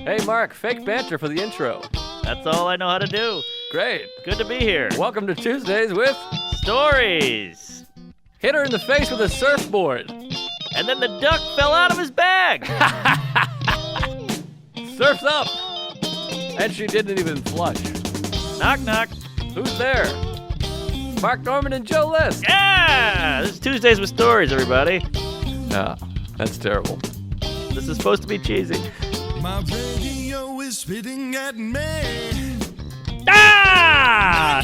Hey, Mark, fake banter for the intro. That's all I know how to do. Great. Good to be here. Welcome to Tuesdays with Stories. Hit her in the face with a surfboard. And then the duck fell out of his bag. Surf's up. And she didn't even flush. Knock, knock. Who's there? Mark Norman and Joe List. Yeah! This is Tuesdays with Stories, everybody. That's terrible. This is supposed to be cheesy. My radio is spitting at me.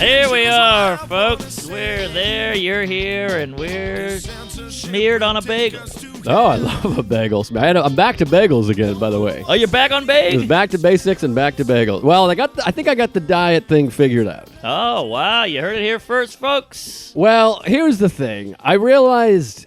Here we are, folks. We're there, you're here, and we're smeared on a bagel. Oh, I love a bagel. I'm back to bagels again, by the way. Oh, you're back on It bagel? was back to basics and back to bagels. Well, I think I got the diet thing figured out. Oh, wow. You heard it here first, folks. Well, here's the thing. I realized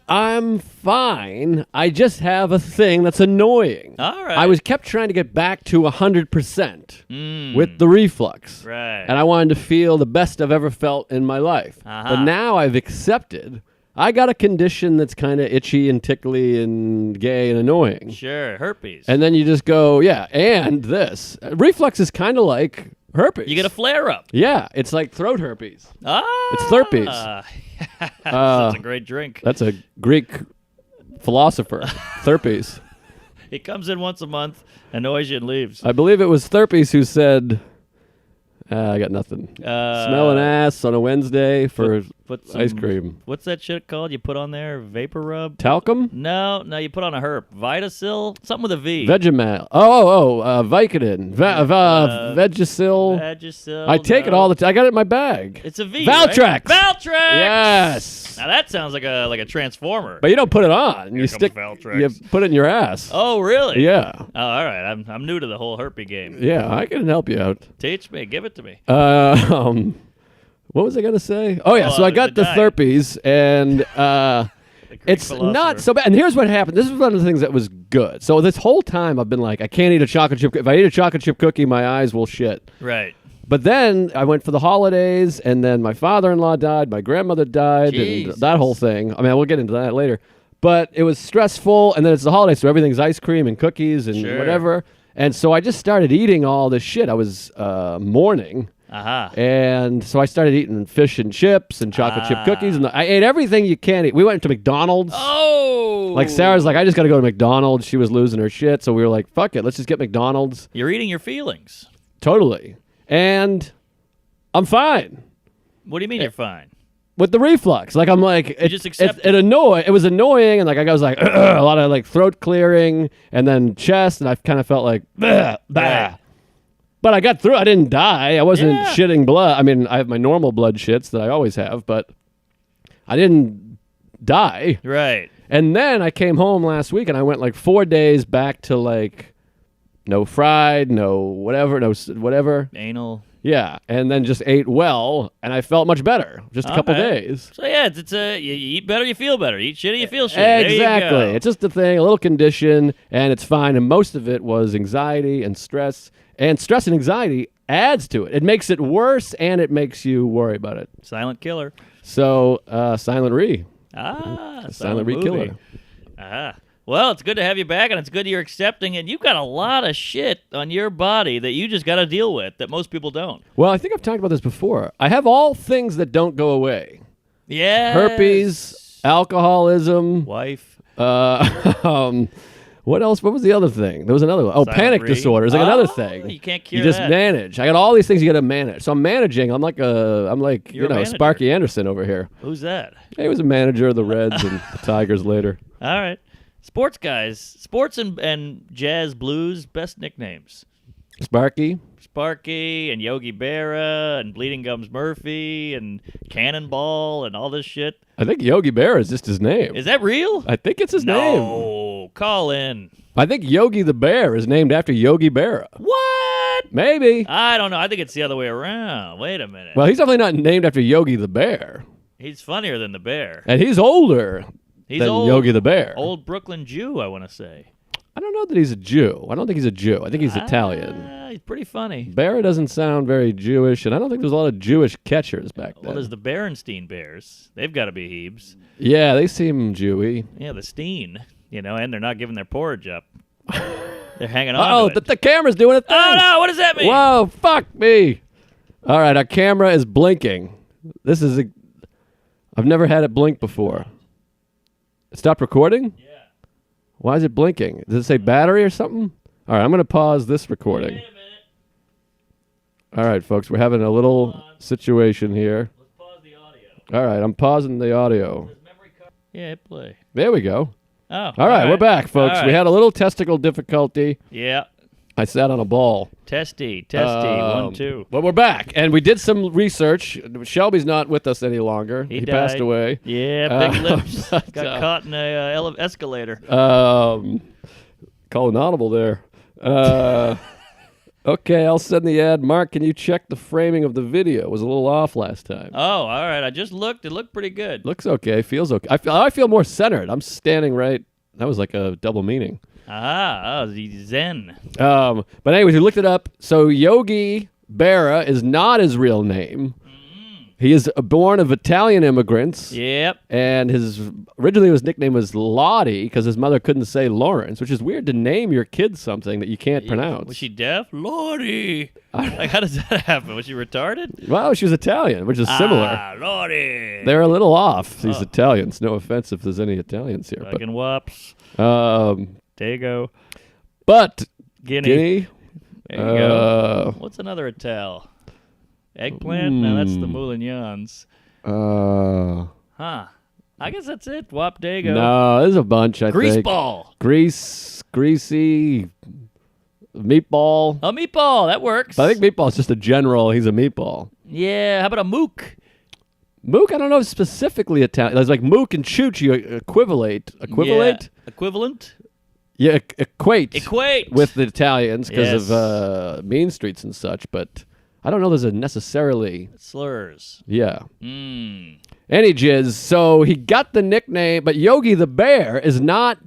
I'm fine. I just have a thing that's annoying. All right. I kept trying to get back to 100% with the reflux. Right. And I wanted to feel the best I've ever felt in my life. Uh-huh. But now I've accepted I got a condition that's kind of itchy and tickly and gay and annoying. Sure, herpes. And then you just go, yeah, and this. Reflux is kind of like herpes. You get a flare-up. Yeah, it's like throat herpes. Ah! It's Therpes. That's a great drink. That's a Greek philosopher, Therpes. He comes in once a month, annoys you, and leaves. I believe it was Therpes who said, I got nothing. Smell an ass on a Wednesday for put some, ice cream. What's that shit called you put on there? Vapor rub? Talcum? No, you put on a herp. Vitasil? Something with a V. Vegemal. Vicodin. Vagisil. Vagisil. I take it all the time. I got it in my bag. It's a V, Valtrex. right? Valtrex! Yes. Now that sounds like a transformer. But you don't put it on. You comes Valtrex. You put it in your ass. Oh, really? Yeah. Oh, all right. I'm new to the whole herpy game. Yeah, I can help you out. Teach me. Give it to me. What was I going to say? Oh, yeah. So I got the Therpes, and it's not so bad. And here's what happened. This is one of the things that was good. So this whole time I've been like, I can't eat a chocolate chip. If I eat a chocolate chip cookie, my eyes will shit. Right. But then I went for the holidays, and then my father-in-law died, my grandmother died, Jeez. and that whole thing. I mean, we'll get into that later. But it was stressful, and then it's the holidays, so everything's ice cream and cookies and Sure. whatever. And so I just started eating all this shit. I was mourning. Aha. And so I started eating fish and chips and chocolate chip cookies, and I ate everything you can eat. We went to McDonald's. Oh! Like Sarah's like, I just got to go to McDonald's. She was losing her shit, so we were like, fuck it, let's just get McDonald's. You're eating your feelings. Totally. And I'm fine What do you mean you're fine? with the reflux. Like I'm like, it just accept it was annoying, and like I was like a lot of like throat clearing, and then chest, and I kind of felt like bah. Right. But I got through. I didn't die. I wasn't Yeah. shitting blood. I mean, I have my normal blood shits that I always have, but I didn't die. Right. And then I came home last week, and I went like 4 days back to like no fried, no whatever. Anal. Yeah, and then just ate well, and I felt much better. Just a couple Okay. days. So yeah, you eat better, you feel better. You eat shitty, you feel shitty. There you Exactly. go. It's just a thing, a little condition, and it's fine. And most of it was anxiety and stress. And stress and anxiety adds to it. It makes it worse, and it makes you worry about it. Silent killer. So, Silent Re. Silent Re movie. killer. Well, it's good to have you back, and it's good you're accepting it. You've got a lot of shit on your body that you just got to deal with that most people don't. Well, I think I've talked about this before. I have all things that don't go away. Yeah. Herpes, alcoholism. Wife. What else? What was the other thing? There was another one. Oh, Silent panic Re. disorder is like another thing. You can't cure You just that. manage. I got all these things you got to manage. So I'm managing. I'm like You're a manager. Sparky Anderson over here. Who's that? He was a manager of the Reds and the Tigers later. All right. Sports guys. Sports and jazz blues, best nicknames. Sparky. Sparky and Yogi Berra and Bleeding Gums Murphy and Cannonball and all this shit. I think Yogi Berra is just his name. Is that real? I think it's his name. No. Call in. I think Yogi the Bear is named after Yogi Berra. What? Maybe. I don't know. I think it's the other way around. Wait a minute. Well, he's definitely not named after Yogi the Bear. He's funnier than the bear. And he's older He's than old, Yogi the Bear. Old Brooklyn Jew, I want to say. I don't know that he's a Jew. I don't think he's a Jew. I think he's Italian. He's pretty funny. Berra doesn't sound very Jewish, and I don't think there's a lot of Jewish catchers back then. Well, there's the Berenstein Bears. They've got to be Hebes. Yeah, they seem Jewy. Yeah, the Steen, and they're not giving their porridge up. They're hanging on. Oh, the camera's doing a thing. Oh no! What does that mean? Whoa! Fuck me! All right, our camera is blinking. This is I've never had it blink before. It stopped recording? Yeah. Why is it blinking? Does it say battery or something? All right, I'm going to pause this recording. Wait a minute. All right, folks, we're having a little situation here. Let's pause the audio. All right, I'm pausing the audio. Yeah, hit play. There we go. Oh. All right, we're back, folks. All right. We had a little testicle difficulty. Yeah. I sat on a ball. Testy. 1, 2. But we're back, and we did some research. Shelby's not with us any longer. He died. passed away. Yeah, big lips. but, Got caught in a escalator. Call an audible there. Okay, I'll send the ad. Mark, can you check the framing of the video? It was a little off last time. Oh, all right. I just looked. It looked pretty good. Looks okay. Feels okay. I feel more centered. I'm standing right. That was like a double meaning. The Zen. But anyways, we looked it up. So Yogi Berra is not his real name. He is born of Italian immigrants. Yep. And originally his nickname was Lottie because his mother couldn't say Lawrence, which is weird to name your kid something that you can't pronounce. Was she deaf? Lordy. Like, how does that happen? Was she retarded? Well, she was Italian, which is similar. Lordy. They're a little off, these Italians. No offense if there's any Italians here. Fucking whoops. Dago. But Guinea. There you go. What's another Ital? Eggplant? No, that's the Moulignons. Huh. I guess that's it. Wop Dago. No, there's a bunch, I think. Greaseball. Greasy, meatball. A meatball. That works. But I think meatball's just a general. He's a meatball. Yeah. How about a mook? Mook, I don't know if specifically Italian. There's like mook and chooch, you equivalent? Yeah. Equivalent? Yeah, equate with the Italians because Yes. of mean streets and such, but I don't know there's a necessarily... Slurs. Yeah. Mm. Any jizz, so he got the nickname, but Yogi the Bear is not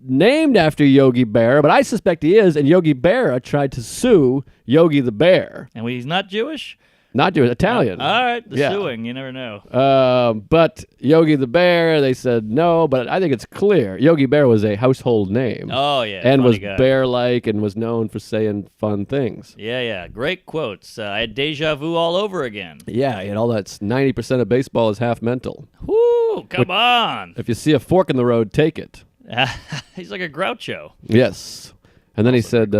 named after Yogi Bear, but I suspect he is, and Yogi Berra tried to sue Yogi the Bear. And he's not Jewish? Not Jewish, Italian. All right, Yeah. suing, you never know. But Yogi the Bear, they said no, but I think it's clear. Yogi Bear was a household name. Oh, yeah. And funny was guy. bear-like and was known for saying fun things. Yeah. Great quotes. I had deja vu all over again. Yeah, and all that's 90% of baseball is half mental. Whoo, come on. If you see a fork in the road, take it. He's like a Groucho. Yes. And then he said,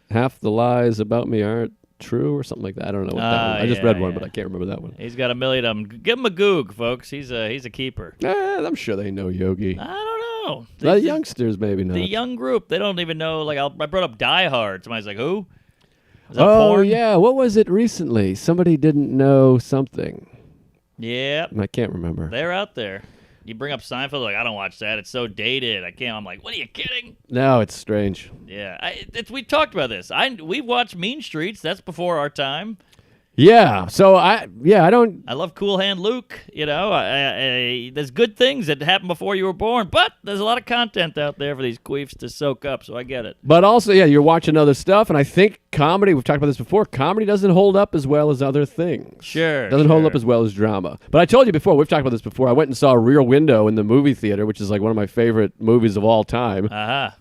half the lies about me aren't true or something like that. I don't know what that was. I just read one, but I can't remember that one. He's got a million of them. Give him a goog, folks. He's a keeper. I'm sure they know Yogi. I don't know. The youngsters, maybe not. The young group, they don't even know. Like, I brought up Die Hard. Somebody's like, who? Is that Oh, porn? yeah. What was it recently? Somebody didn't know something. Yeah. I can't remember. They're out there. You bring up Seinfeld, like, I don't watch that. It's so dated. I can't. I'm like, what are you kidding? No, it's strange. Yeah. We talked about this. We watched Mean Streets. That's before our time. Yeah. So I don't. I love Cool Hand Luke. You know, there's good things that happened before you were born, but there's a lot of content out there for these queefs to soak up, so I get it. But also, yeah, you're watching other stuff, and I think comedy, we've talked about this before, comedy doesn't hold up as well as other things. Sure. Doesn't hold up as well as drama. But I told you before, we've talked about this before, I went and saw Rear Window in the movie theater, which is like one of my favorite movies of all time. Uh-huh.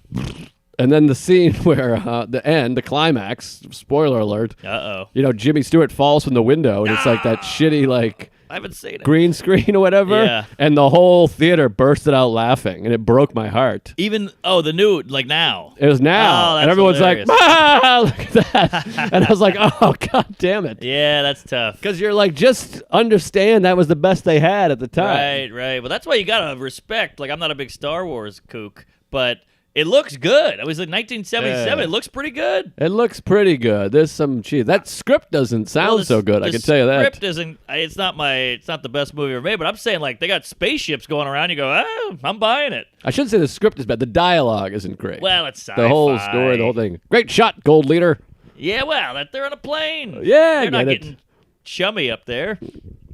And then the scene where the climax, spoiler alert, Uh-oh. Jimmy Stewart falls from the window, and it's like that shitty, like, I haven't seen it. green screen or whatever. Yeah. And the whole theater bursted out laughing, and it broke my heart. Even, the new, like now. It was now. Oh, that's and everyone's hilarious. like, ah, look at that. And I was like, oh, God damn it. Yeah, that's tough. Because you're like, just understand that was the best they had at the time. Right. Well, that's why you got to respect. Like, I'm not a big Star Wars kook, but it looks good. It was like 1977. Yeah. It looks pretty good. It looks pretty good. There's some cheese. That script doesn't sound so good. I can tell you that. The script isn't. It's not the best movie ever made. But I'm saying, like, they got spaceships going around. You go, I'm buying it. I shouldn't say the script is bad. The dialogue isn't great. Well, it's sci-fi. The whole story, the whole thing. Great shot, Gold Leader. Yeah, well, that they're on a plane. Yeah, they're not get it. getting chummy up there.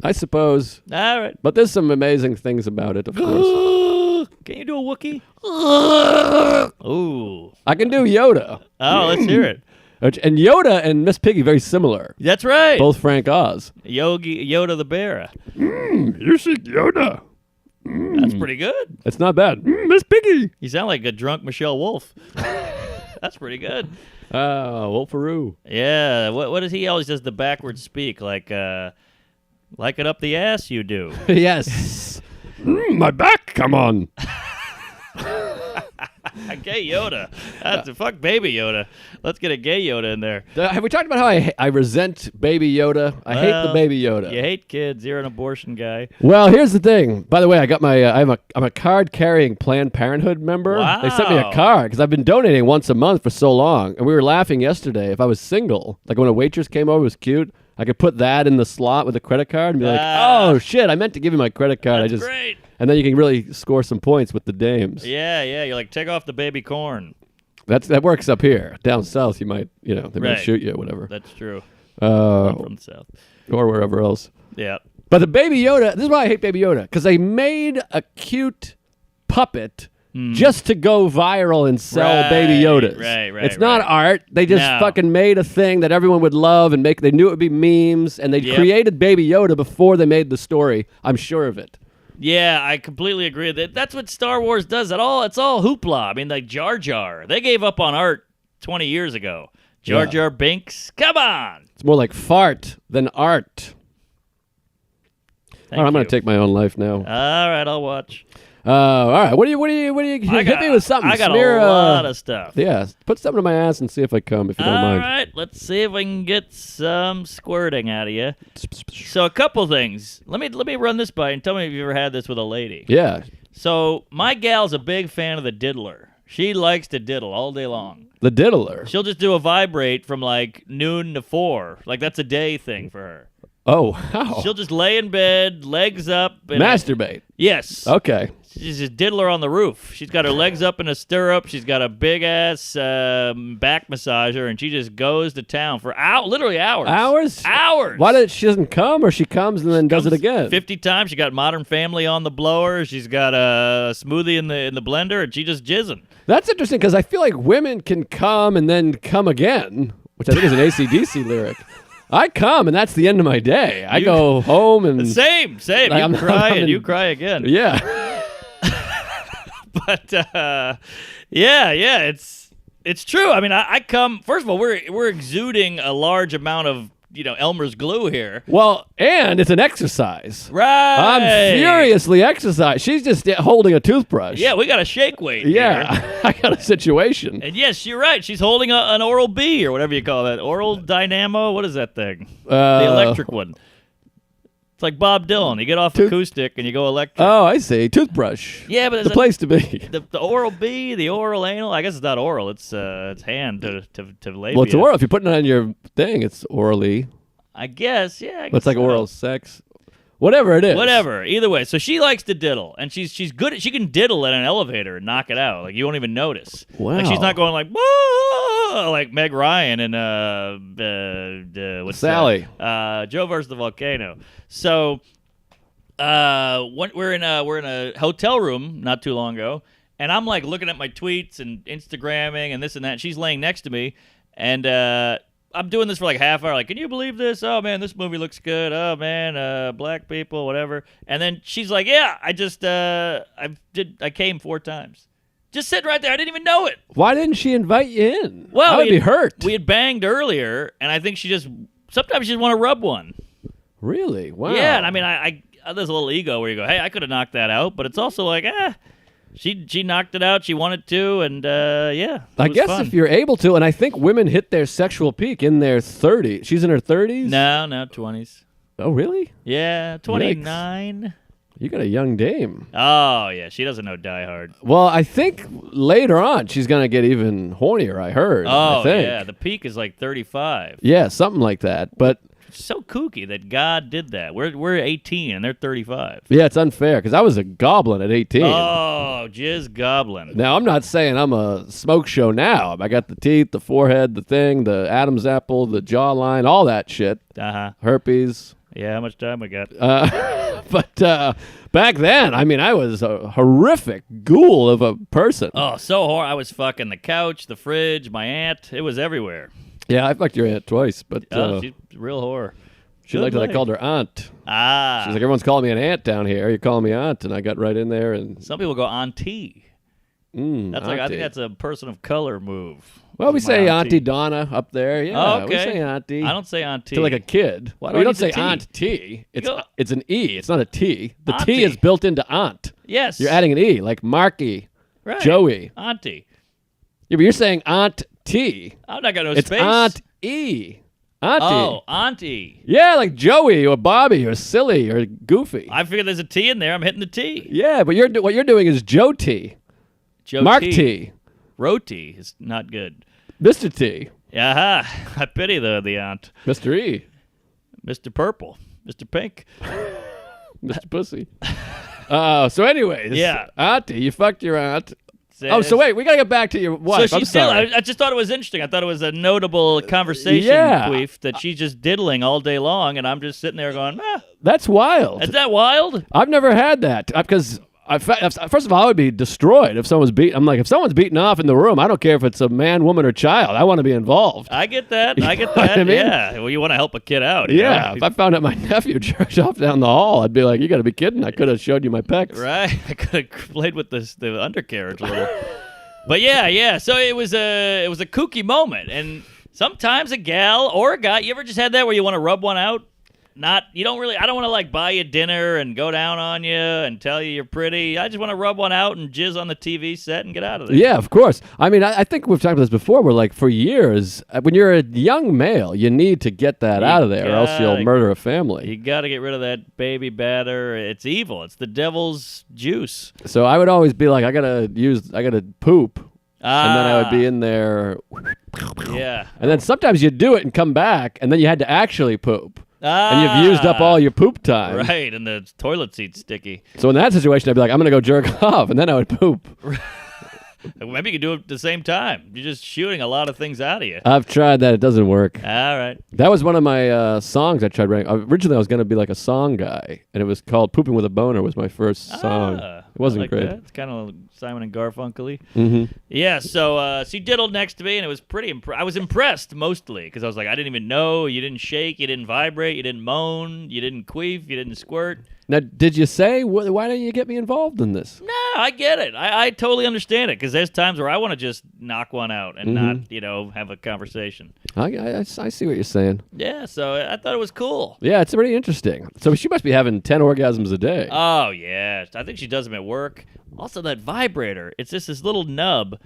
I suppose. All right. But there's some amazing things about it, of course. Can you do a Wookiee? Ooh. I can do Yoda. Oh, let's hear it. And Yoda and Miss Piggy, very similar. That's right. Both Frank Oz. Yoda the bear. You see Yoda. That's pretty good. It's not bad. Miss Piggy. You sound like a drunk Michelle Wolf. That's pretty good. Wolfaroo. Yeah. What does he always does the backwards speak like it up the ass you do. Yes. My back, come on. Gay Yoda. Fuck Baby Yoda. Let's get a gay Yoda in there. Have we talked about how I resent Baby Yoda? I hate the Baby Yoda. You hate kids. You're an abortion guy. Well, here's the thing. By the way, I got my I'm a card-carrying Planned Parenthood member. Wow. They sent me a card because I've been donating once a month for so long. And we were laughing yesterday. If I was single, like when a waitress came over, it was cute. I could put that in the slot with a credit card and be like, oh, shit, I meant to give you my credit card. That's great. And then you can really score some points with the dames. Yeah. You're like, take off the baby corn. That works up here. Down south, you might, they might shoot you or whatever. That's true. I'm from the south. Or wherever else. Yeah. But the Baby Yoda, this is why I hate Baby Yoda, because they made a cute puppet just to go viral and sell Baby Yodas. Right. It's not art. They just fucking made a thing that everyone would love and make. They knew it would be memes, and they created Baby Yoda before they made the story. I'm sure of it. Yeah, I completely agree. That's what Star Wars does. It's all hoopla. I mean, like Jar Jar. They gave up on art 20 years ago. Jar Jar Binks, come on. It's more like fart than art. Thank I'm going you. to take my own life now. All right, I'll watch. All right, what do you hit me with something? I got Smear, a lot of stuff. Yeah, put something in my ass and see if I come, if you don't mind. All right, let's see if I can get some squirting out of you. So a couple things. Let me run this by and tell me if you ever had this with a lady. Yeah. So my gal's a big fan of the diddler. She likes to diddle all day long. The diddler. She'll just do a vibrate from like noon to 4. Like that's a day thing for her. Oh, wow. She'll just lay in bed, legs up. And Masturbate. Yes. Okay. She's a diddler on the roof. She's got her legs up in a stirrup. She's got a big-ass back massager, and she just goes to town for literally hours. Hours? Hours. Why she doesn't come, or she comes and then does it again? 50 times. She got Modern Family on the blower. She's got a smoothie in the blender, and she just jizzing. That's interesting, because I feel like women can come and then come again, which I think is an AC/DC lyric. I come, and that's the end of my day. I go home and... Same. Like, You cry, and you cry again. Yeah. But it's true. I mean, I come. First of all, we're exuding a large amount of Elmer's glue here. Well, and it's an exercise. Right. I'm furiously exercising. She's just holding a toothbrush. Yeah, we got a shake weight. Yeah, here. I got a situation. And yes, you're right. She's holding an Oral-B or whatever you call that. Oral Dynamo. What is that thing? The electric one. It's like Bob Dylan. You get off acoustic and you go electric. Oh, I see. Toothbrush. Yeah, but the place to be. The Oral-B, the oral anal. I guess it's not oral. It's hand to labia. Well, it's oral. If you're putting it on your thing, it's orally. I guess. Yeah. It's like oral sex. Whatever it is. Whatever. Either way. So she likes to diddle, and she's good. She can diddle at an elevator and knock it out. Like you won't even notice. Wow. Like she's not going like whoa, like Meg Ryan and what's Sally. that? Joe versus the volcano. So we're in a hotel room not too long ago, and I'm like looking at my tweets and Instagramming and this and that. She's laying next to me, and I'm doing this for like half hour. Like, can you believe this? Oh man, this movie looks good. Oh man, black people, whatever. And then she's like, yeah, I came 4 times. Just sitting right there. I didn't even know it. Why didn't she invite you in? Well, I would be hurt. We had banged earlier, and I think sometimes she just want to rub one. Really? Wow. Yeah, and I mean, I there's a little ego where you go, hey, I could have knocked that out, but it's also like, she knocked it out. She wanted to, and I guess fun. if you're able to, and I think women hit their sexual peak in their 30s. She's in her 30s? No, 20s. Oh, really? Yeah, 29. You got a young dame. Oh, yeah, she doesn't know Die Hard. Well, I think later on she's going to get even hornier, I heard. Oh, I think. yeah, the peak is like 35. Yeah, something like that, but... It's so kooky that God did that. We're 18 and they're 35. Yeah, it's unfair, because I was a goblin at 18. Oh, jizz goblin. Now, I'm not saying I'm a smoke show now. I got the teeth, the forehead, the thing, the Adam's apple, the jawline, all that shit. Uh-huh. Herpes. Yeah, how much time we got? But back then, I mean, I was a horrific ghoul of a person. Oh, so horrible. I was fucking the couch, the fridge, my aunt. It was everywhere. Yeah, I fucked your aunt twice, but she's a real whore. she liked that I called her aunt. Ah. She's like, everyone's calling me an aunt down here. You're calling me aunt, and I got right in there. And some people go auntie. That's like I auntie. think that's a person of color move. Well, we My say Auntie Donna up there. Yeah, Oh, we okay. say Auntie. I don't say auntie. To like a kid. Why do we I don't use a say T? Aunt T. go- It's an E. It's not a T. The Auntie. T is built into aunt. Yes. You're adding an E, like Marky, right. Joey. Auntie. Yeah, but you're saying Aunt T. I'm not got no It's space. Aunt E. Auntie. Oh, auntie. Yeah, like Joey or Bobby or Silly or Goofy. I figured there's a T in there. I'm hitting the T. Yeah, but what you're doing is Joe T. Joe Mark T. T. Roti is not good. Mr. T. Aha. I pity the aunt. Mr. E. Mr. Purple. Mr. Pink. Mr. Pussy. So anyways. Yeah. Auntie, you fucked your aunt. So Oh, so wait, we gotta get back to your wife. So I'm she's still. sorry. I just thought it was interesting. I thought it was a notable conversation, Yeah. queef, that she's just diddling all day long, and I'm just sitting there going, That's wild. is that wild? I've never had that because first of all, I would be destroyed if someone's beating. I'm like, if someone's beating off in the room, I don't care if it's a man, woman, or child. I want to be involved. I get that. I get know what that. I mean? Yeah. Well, you want to help a kid out. you Yeah, know? if I found out my nephew jerked off down the hall, I'd be like, "You got to be kidding! I could have showed you my pecs." Right. I could have played with the undercarriage a little. But yeah. So it was a kooky moment, and sometimes a gal or a guy. You ever just had that where you want to rub one out? I don't want to like buy you dinner and go down on you and tell you you're pretty. I just want to rub one out and jizz on the TV set and get out of there. Yeah, of course. I mean, I think we've talked about this before. We're like, for years, when you're a young male, you need to get that out of there, or else you'll murder a family. You got to get rid of that baby batter. It's evil. It's the devil's juice. So I would always be like, I gotta poop, and then I would be in there. Yeah. And then sometimes you'd do it and come back, and then you had to actually poop. And you've used up Ah. all your poop time. Right, and the toilet seat's sticky. So in that situation, I'd be like, I'm going to go jerk off, and then I would poop. Maybe you can do it at the same time. You're just shooting a lot of things out of you. I've tried that. It doesn't work. All right. That was one of my songs I tried writing. Originally, I was going to be like a song guy, and it was called Pooping with a Boner was my first song. It wasn't I like great. That. It's kind of Simon and Garfunkel-y. Mm-hmm. Yeah, so she diddled next to me, and it was pretty I was impressed, mostly, because I was like, I didn't even know. You didn't shake. You didn't vibrate. You didn't moan. You didn't queef. You didn't squirt. Now, did you say, why don't you get me involved in this? No, I get it. I totally understand it, because there's times where I want to just knock one out and not, have a conversation. I see what you're saying. Yeah, so I thought it was cool. Yeah, it's pretty interesting. So she must be having 10 orgasms a day. Oh, yeah. I think she does them at work. Also, that vibrator, it's just this little nub.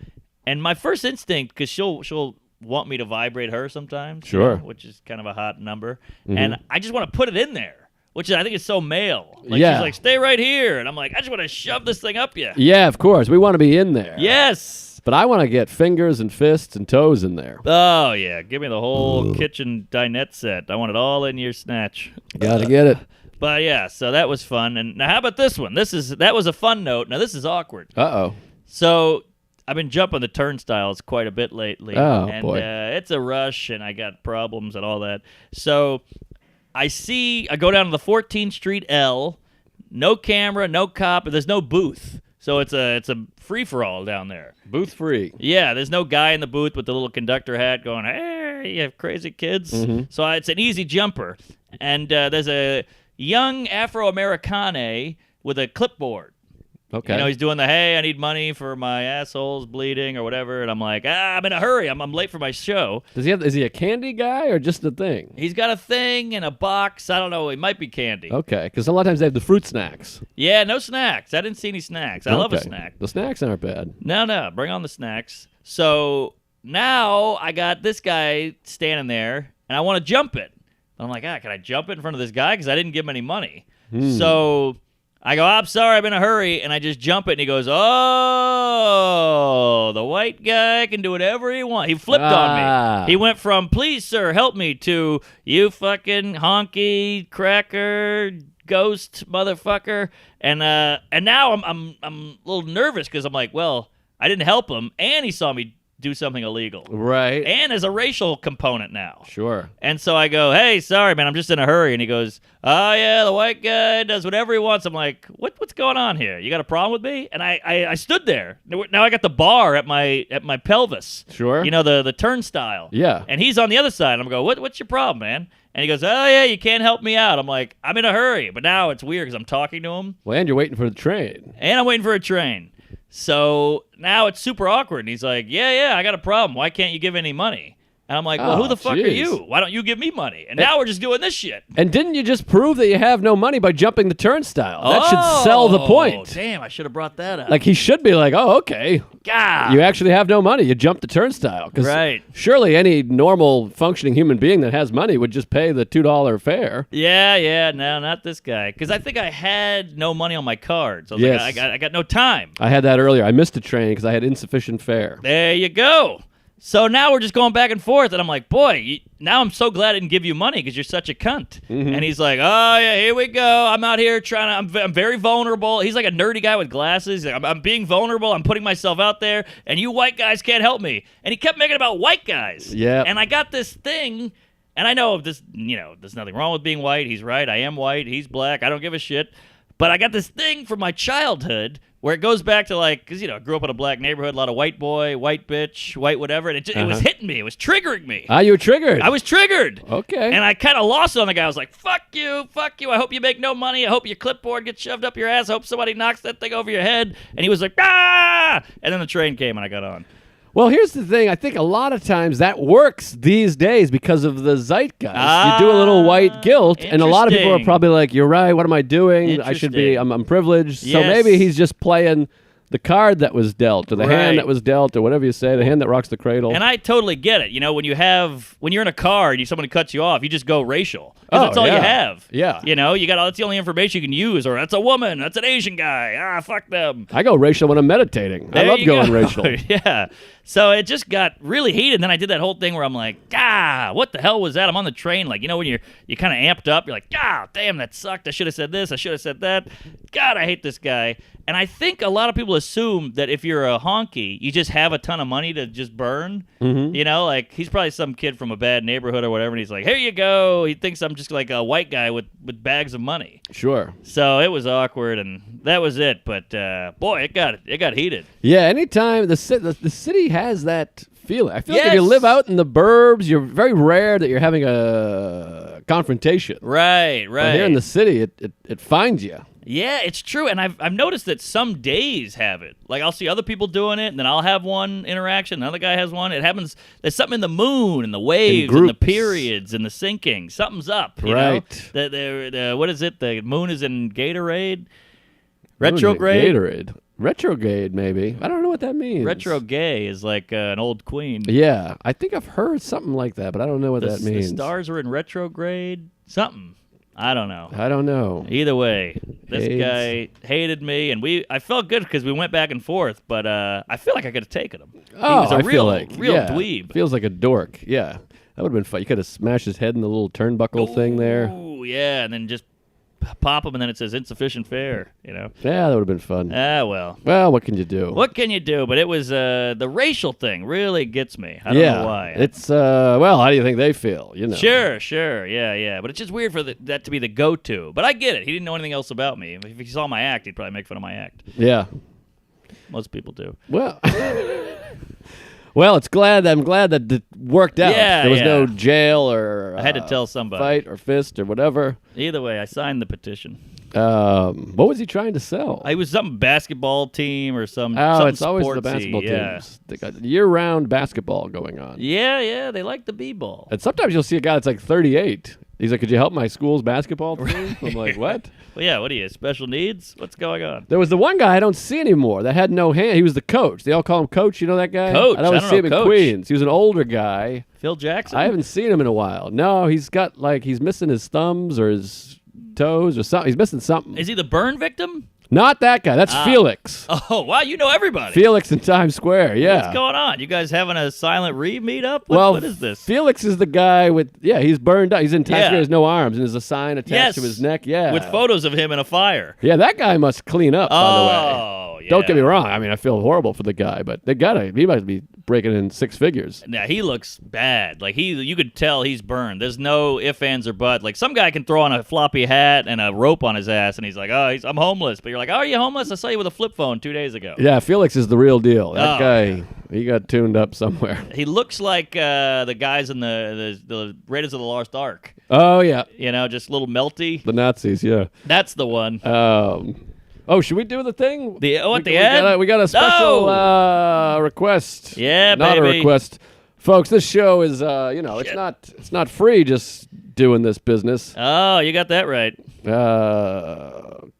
And my first instinct, because she'll want me to vibrate her sometimes. Sure. Which is kind of a hot number. And I just want to put it in there. Which I think is so male. Like, Yeah. she's like, stay right here. And I'm like, I just want to shove this thing up you. Yeah, of course. We want to be in there. Yes. But I want to get fingers and fists and toes in there. Oh, yeah. Give me the whole kitchen dinette set. I want it all in your snatch. Gotta get it. But, yeah, so that was fun. And now how about this one? That was a fun note. Now, this is awkward. Uh-oh. So I've been jumping the turnstiles quite a bit lately. Oh, and, boy. It's a rush, and I got problems and all that. So I go down to the 14th Street L, no camera, no cop, and there's no booth. So it's a free-for-all down there. Booth free. Yeah, there's no guy in the booth with the little conductor hat going, hey, you have crazy kids? So it's an easy jumper. And there's a young Afro-Americane with a clipboard. Okay. He's doing the, hey, I need money for my assholes bleeding or whatever. And I'm like, I'm in a hurry. I'm late for my show. Is he a candy guy or just a thing? He's got a thing in a box. I don't know. It might be candy. Okay, because a lot of times they have the fruit snacks. Yeah, no snacks. I didn't see any snacks. I love a Okay. snack. The snacks aren't bad. No. Bring on the snacks. So now I got this guy standing there, and I want to jump it. I'm like, can I jump it in front of this guy? Because I didn't give him any money. So I go, I'm sorry, I'm in a hurry, and I just jump it, and he goes, oh, the white guy can do whatever he wants. He flipped on me. He went from, please, sir, help me, to you fucking honky cracker ghost motherfucker. And now I'm a little nervous because I'm like, well, I didn't help him, and he saw me do something illegal. Right. And there's a racial component now. Sure. And so I go, hey, sorry, man, I'm just in a hurry. And he goes, oh, yeah, the white guy does whatever he wants. I'm like, what's going on here? You got a problem with me? And I stood there. Now I got the bar at my pelvis. Sure. The turnstile. Yeah. And he's on the other side. I'm going, what's your problem, man? And he goes, oh, yeah, you can't help me out. I'm like, I'm in a hurry. But now it's weird because I'm talking to him. Well, and you're waiting for the train. And I'm waiting for a train. So now it's super awkward. And he's like, yeah, I got a problem. Why can't you give any money? And I'm like, well, who the fuck are you? Why don't you give me money? And now we're just doing this shit. And didn't you just prove that you have no money by jumping the turnstile? That should sell the point. Damn, I should have brought that up. Like, he should be like, oh, okay. God. You actually have no money. You jumped the turnstile. Right. Surely any normal functioning human being that has money would just pay the $2 fare. Yeah. No, not this guy. Because I think I had no money on my card. So I was like, I got no time. I had that earlier. I missed a train because I had insufficient fare. There you go. So now we're just going back and forth, and I'm like, boy, now I'm so glad I didn't give you money because you're such a cunt. Mm-hmm. And he's like, oh, yeah, here we go. I'm out here trying to, I'm very vulnerable. He's like a nerdy guy with glasses. He's like, I'm being vulnerable. I'm putting myself out there, and you white guys can't help me. And he kept making it about white guys. Yeah. And I got this thing, and I know this, there's nothing wrong with being white. He's right. I am white. He's black. I don't give a shit. But I got this thing from my childhood where it goes back to, like, because, I grew up in a black neighborhood, a lot of white boy, white bitch, white whatever, and it was hitting me. It was triggering me. You were triggered. I was triggered. Okay. And I kind of lost it on the guy. I was like, fuck you. I hope you make no money. I hope your clipboard gets shoved up your ass. I hope somebody knocks that thing over your head. And he was like, ah! And then the train came and I got on. Well, here's the thing. I think a lot of times that works these days because of the zeitgeist. You do a little white guilt, and a lot of people are probably like, you're right, what am I doing? I should be, I'm privileged. Yes. So maybe he's just playing the card that was dealt, or the hand that was dealt, or whatever you say, the hand that rocks the cradle. And I totally get it. When you're in a car and somebody cuts you off, you just go racial. Because that's all you have. Yeah. That's the only information you can use. Or that's a woman. That's an Asian guy. Fuck them. I go racial when I'm meditating. I love going racial. Yeah. So it just got really heated. And then I did that whole thing where I'm like, what the hell was that? I'm on the train. Like, when you're kind of amped up, you're like, damn, that sucked. I should have said this. I should have said that. God, I hate this guy. And I think a lot of people assume that if you're a honky, you just have a ton of money to just burn. Mm-hmm. Like he's probably some kid from a bad neighborhood or whatever, and he's like, here you go. He thinks I'm just like a white guy with bags of money. Sure. So it was awkward, and that was it. But boy, it got heated. Yeah, anytime the city has that feeling. I feel like if you live out in the burbs, you're very rare that you're having a confrontation. Right. But here in the city, it finds you. Yeah, it's true, and I've noticed that some days have it. Like, I'll see other people doing it, and then I'll have one interaction, another guy has one. It happens, there's something in the moon, and the waves, and the periods, and the sinking. Something's up, you know? What is it? The moon is in Gatorade? Retrograde? Gatorade. Retrograde, maybe. I don't know what that means. Retro-gay is like an old queen. Yeah, I think I've heard something like that, but I don't know what that means. The stars are in retrograde? Something. I don't know. Either way, this guy hated me, and I felt good because we went back and forth, but I feel like I could have taken him. He was a real dweeb. Feels like a dork. Yeah, that would have been fun. You could have smashed his head in the little turnbuckle thing there. Oh, yeah, and then just pop him, and then it says insufficient fare, Yeah, that would have been fun. Well, what can you do? But it was the racial thing really gets me. I don't know why. It's how do you think they feel? Sure, yeah. But it's just weird for that to be the go-to. But I get it. He didn't know anything else about me. If he saw my act, he'd probably make fun of my act. Yeah, most people do. Well. Well, I'm glad that it worked out. Yeah, there was no jail or I had to tell somebody. Fight or fist or whatever. Either way, I signed the petition. What was he trying to sell? It was some basketball team or some. It's always the sportsy, basketball teams. They got year-round basketball going on. Yeah, they like the b-ball. And sometimes you'll see a guy that's like 38. He's like, could you help my school's basketball team? I'm like, what? Well, yeah, what are you, special needs? What's going on? There was the one guy I don't see anymore that had no hand. He was the coach. They all call him Coach. You know that guy? Coach. I don't see him in Queens. He was an older guy. Phil Jackson? I haven't seen him in a while. No, he's got he's missing his thumbs or his toes or something. He's missing something. Is he the burn victim? Not that guy. That's Felix. Oh, wow. You know everybody. Felix in Times Square, yeah. What's going on? You guys having a silent meet-up? What is this? Felix is the guy he's burned up. He's in Times Square. He has no arms, and there's a sign attached to his neck. Yeah. With photos of him in a fire. Yeah, that guy must clean up, by the way. Oh, yeah. Don't get me wrong. I mean, I feel horrible for the guy, but he might be breaking in six figures. Yeah, he looks bad. Like, you could tell he's burned. There's no ifs, ands, or buts. Like, some guy can throw on a floppy hat and a rope on his ass, and he's like, I'm homeless. But you're like, oh, are you homeless? I saw you with a flip phone 2 days ago. Yeah, Felix is the real deal. That guy, he got tuned up somewhere. He looks like the guys in the Raiders of the Lost Ark. Oh, yeah. Just a little melty. The Nazis, yeah. That's the one. Oh, should we do the thing? The end? We got a special request. Yeah, not baby. a request, folks. This show is it's not free. Just doing this business. Oh, you got that right. God.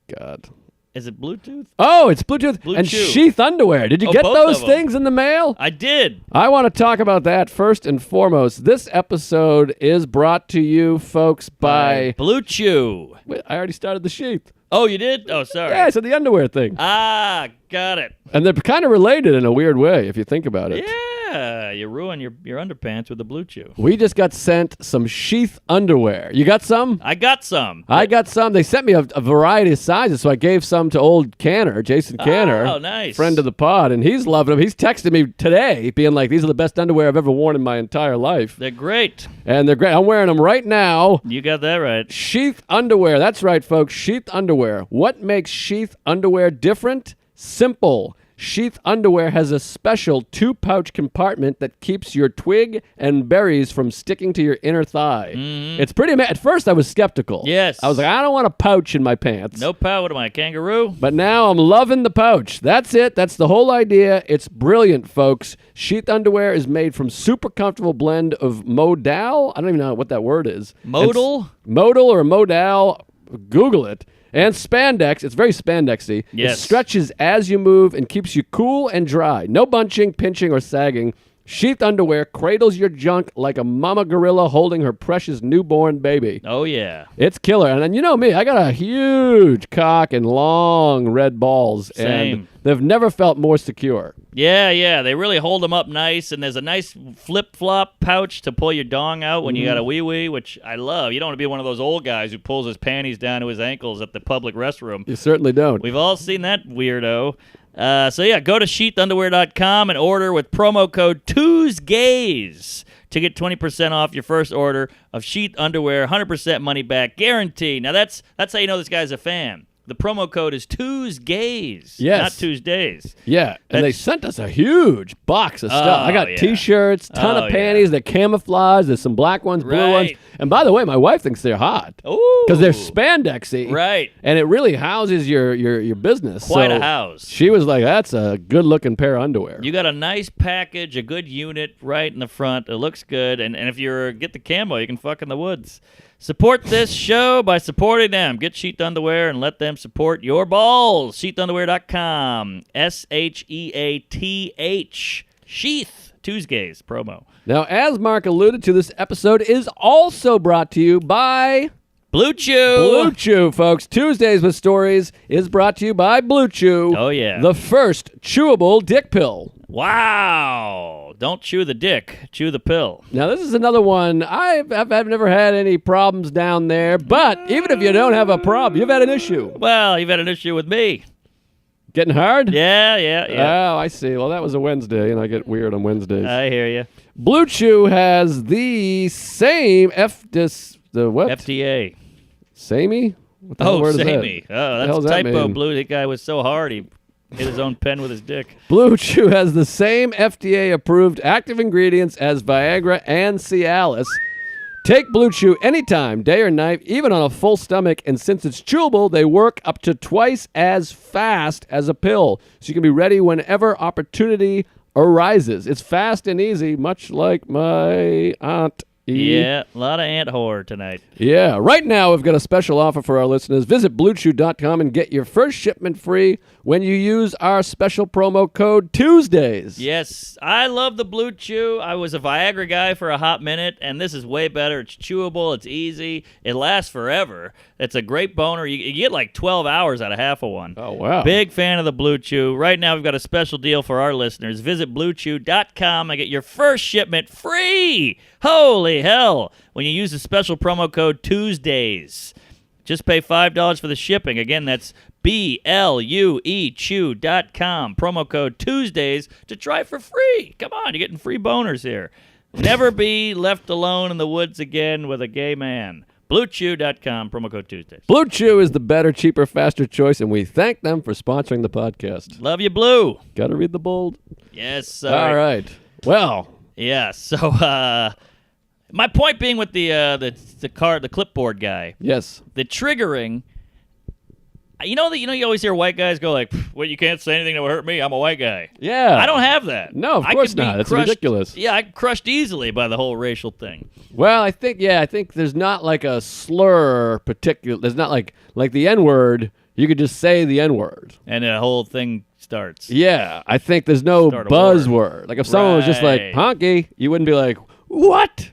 Is it Bluetooth? Oh, it's Bluetooth Blue and Chew. sheath underwear. Did you get both those of 'em. things in the mail? I did. I want to talk about that first and foremost. This episode is brought to you, folks, by Blue Chew. Wait, I already started the sheath. Oh, you did? Oh, sorry. Yeah, I said the underwear thing. Ah, got it. And they're kind of related in a weird way, if you think about it. Yeah, you ruin your underpants with the Blue Chew. We just got sent some sheath underwear. You got some? I got some. I got some. They sent me a variety of sizes, so I gave some to old Canner, Jason Canner. Oh, nice. Friend of the pod, and he's loving them. He's texted me today being like, these are the best underwear I've ever worn in my entire life. They're great. And they're great. I'm wearing them right now. You got that right. Sheath underwear. That's right, folks. Sheath underwear. What makes sheath underwear different? Simple. Sheath underwear has a special 2-pouch compartment that keeps your twig and berries from sticking to your inner thigh. Mm-hmm. It's pretty At first, I was skeptical. Yes. I was like, I don't want a pouch in my pants. No power. What am I, a kangaroo? But now I'm loving the pouch. That's it. That's the whole idea. It's brilliant, folks. Sheath underwear is made from super comfortable blend of modal. I don't even know what that word is. Modal? Modal or modal. Google it. And spandex. It's very spandexy. Yes. It stretches as you move and keeps you cool and dry. No bunching, pinching, or sagging. Sheath underwear cradles your junk like a mama gorilla holding her precious newborn baby. Oh, yeah. It's killer. And you know me, I got a huge cock and long red balls. Same. And they've never felt more secure. Yeah. They really hold them up nice, and there's a nice flip-flop pouch to pull your dong out when you got a wee-wee, which I love. You don't want to be one of those old guys who pulls his panties down to his ankles at the public restroom. You certainly don't. We've all seen that weirdo. Go to sheathunderwear.com and order with promo code TUESGAYS to get 20% off your first order of sheath underwear, 100% money back guarantee. Now that's how you know this guy's a fan. The promo code is TUESGAYS, Yes. not Tuesdays. Yeah, and they sent us a huge box of stuff. I got yeah. T-shirts, ton of panties, they're camouflage, there's some black ones, blue ones. Right. And by the way, my wife thinks they're hot. Ooh. Because they're spandexy. Right. And it really houses your business. Quite So a house. She was like, that's a good-looking pair of underwear. You got a nice package, a good unit right in the front. It looks good. And if you get the camo, you can fuck in the woods. Support this show by supporting them. Get Sheath Underwear and let them support your balls. Sheathunderwear.com. SHEATH. Sheath. Tuesdays promo. Now, as Mark alluded to, this episode is also brought to you by Blue Chew. Blue Chew, folks. Tuesdays with Stories is brought to you by Blue Chew. Oh, yeah. The first chewable dick pill. Wow. Don't chew the dick. Chew the pill. Now, this is another one. I've never had any problems down there, but even if you don't have a problem, you've had an issue. Well, you've had an issue with me. Getting hard? Yeah. Oh, I see. Well, that was a Wednesday, and I get weird on Wednesdays. I hear you. Blue Chew has the same what? FDA. Samey? What the hell word is that? samey. Oh, hell that's does that typo, mean? Blue. That guy was so hard, he hit his own pen with his dick. Blue Chew has the same FDA-approved active ingredients as Viagra and Cialis. Take Blue Chew anytime, day or night, even on a full stomach, and since it's chewable, they work up to twice as fast as a pill, so you can be ready whenever opportunity arises. It's fast and easy, much like my aunt. Yeah, a lot of ant horror tonight. Yeah. Right now, we've got a special offer for our listeners. Visit BlueChew.com and get your first shipment free when you use our special promo code Tuesdays. Yes, I love the Blue Chew. I was a Viagra guy for a hot minute, and this is way better. It's chewable. It's easy. It lasts forever. It's a great boner. You get like 12 hours out of half of one. Oh, wow. Big fan of the Blue Chew. Right now, we've got a special deal for our listeners. Visit BlueChew.com and get your first shipment free. Holy hell. When you use the special promo code Tuesdays. Just pay $5 for the shipping. Again, that's BLUE Chew.com. Promo code Tuesdays to try for free. Come on, you're getting free boners here. Never be left alone in the woods again with a gay man. BlueChew.com, promo code Tuesdays. Blue Chew is the better, cheaper, faster choice, and we thank them for sponsoring the podcast. Love you, Blue. Got to read the bold? Yes, sir. All right. Well. Yeah, so my point being with the clipboard guy. Yes. The triggering You know you always hear white guys go like, "Well, you can't say anything that will hurt me. I'm a white guy." Yeah. I don't have that. No, of course not. That's ridiculous. Yeah, I'm crushed easily by the whole racial thing. Well, I think there's not like a slur particular. There's not like the N-word. You could just say the N-word. And the whole thing starts. Yeah, I think there's no buzzword. Like if someone was just like honky, you wouldn't be like, what?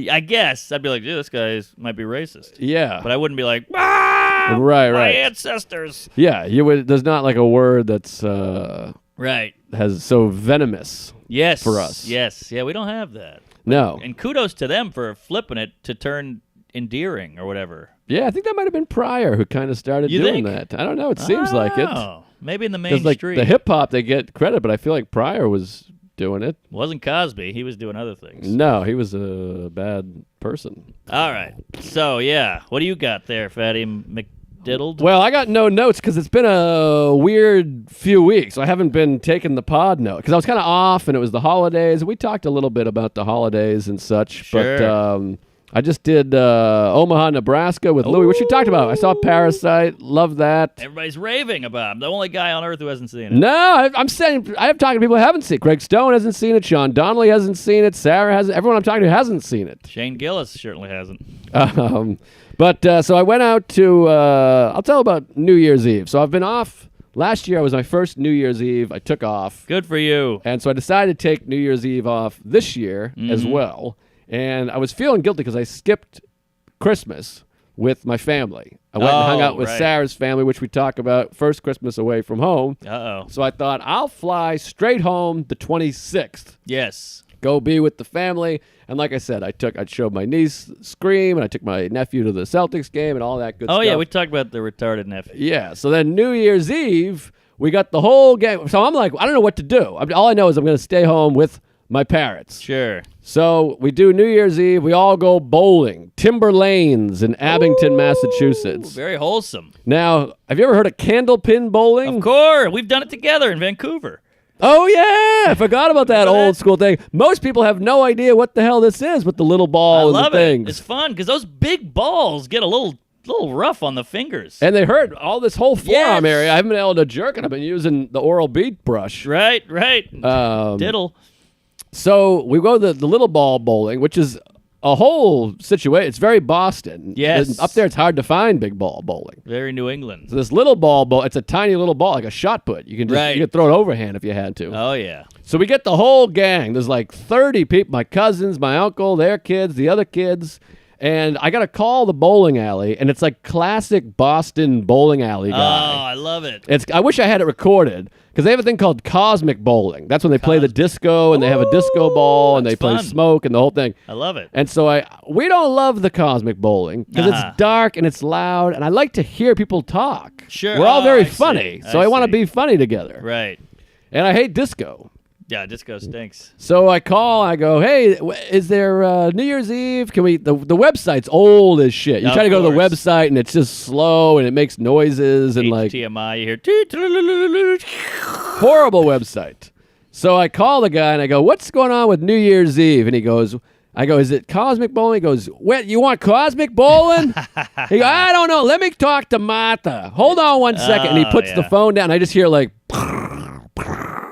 I guess I'd be like, dude, this guy might be racist. Yeah. But I wouldn't be like, right. My ancestors. Yeah, you would. There's not like a word that's right has so venomous. Yes. For us. Yes. Yeah, we don't have that. No. And kudos to them for flipping it to turn endearing or whatever. Yeah, I think that might have been Pryor who kind of started doing that. I don't know. It seems like it. Maybe in the mainstream. Like the hip hop, they get credit, but I feel like Pryor was doing it. Wasn't Cosby. He was doing other things. No, he was a bad person. All right. So, yeah. What do you got there, Fatty McDiddled? Well, I got no notes because it's been a weird few weeks. I haven't been taking the pod note because I was kind of off and it was the holidays. We talked a little bit about the holidays and such. Sure. But I just did Omaha, Nebraska with Louis, which we talked about. I saw Parasite. Love that. Everybody's raving about him. The only guy on earth who hasn't seen it. No, I'm saying I have talked to people who haven't seen it. Greg Stone hasn't seen it. Sean Donnelly hasn't seen it. Sarah hasn't. Everyone I'm talking to hasn't seen it. Shane Gillis certainly hasn't. But so I went out to, I'll tell about New Year's Eve. So I've been off. Last year was my first New Year's Eve. I took off. Good for you. And so I decided to take New Year's Eve off this year as well. And I was feeling guilty because I skipped Christmas with my family. I went and hung out with Sarah's family, which we talk about, first Christmas away from home. Uh-oh. So I thought, I'll fly straight home the 26th. Yes. Go be with the family. And like I said, I showed my niece Scream, and I took my nephew to the Celtics game and all that good stuff. Oh, yeah, we talked about the retarded nephew. Yeah, so then New Year's Eve, we got the whole game. So I'm like, I don't know what to do. All I know is I'm going to stay home with my parents. Sure. So we do New Year's Eve. We all go bowling. Timber Lanes in Abington, Massachusetts. Very wholesome. Now, have you ever heard of candlepin bowling? Of course. We've done it together in Vancouver. Oh, yeah. I forgot about that old school thing. Most people have no idea what the hell this is with the little ball and the things. It's fun because those big balls get a little rough on the fingers. And they hurt all this whole forearm area. I haven't been able to jerk it. I've been using the Oral B brush. Right. Diddle. So we go to the little ball bowling, which is a whole situation. It's very Boston. Yes. Up there, it's hard to find big ball bowling. Very New England. So this little ball, it's a tiny little ball, like a shot put. You can just you can throw it overhand if you had to. Oh, yeah. So we get the whole gang. There's like 30 people, my cousins, my uncle, their kids, the other kids. And I got to call the bowling alley, and it's like classic Boston bowling alley guy. Oh, I love it. I wish I had it recorded, because they have a thing called cosmic bowling. That's when they play the disco, and they have a disco ball, and they play smoke and the whole thing. I love it. And so we don't love the cosmic bowling, because it's dark and it's loud, and I like to hear people talk. Sure. We're all very funny, so I want to be funny together. Right. And I hate disco. Yeah, disco stinks. So I call, I go, hey, is there New Year's Eve? Can we, the website's old as shit. You try to go to the website and it's just slow and it makes noises and like. TMI, you hear. Horrible website. So I call the guy and I go, what's going on with New Year's Eve? And he goes, I go, is it cosmic bowling? He goes, what, you want cosmic bowling? He goes, I don't know. Let me talk to Martha. Hold on one second. And he puts the phone down. I just hear like.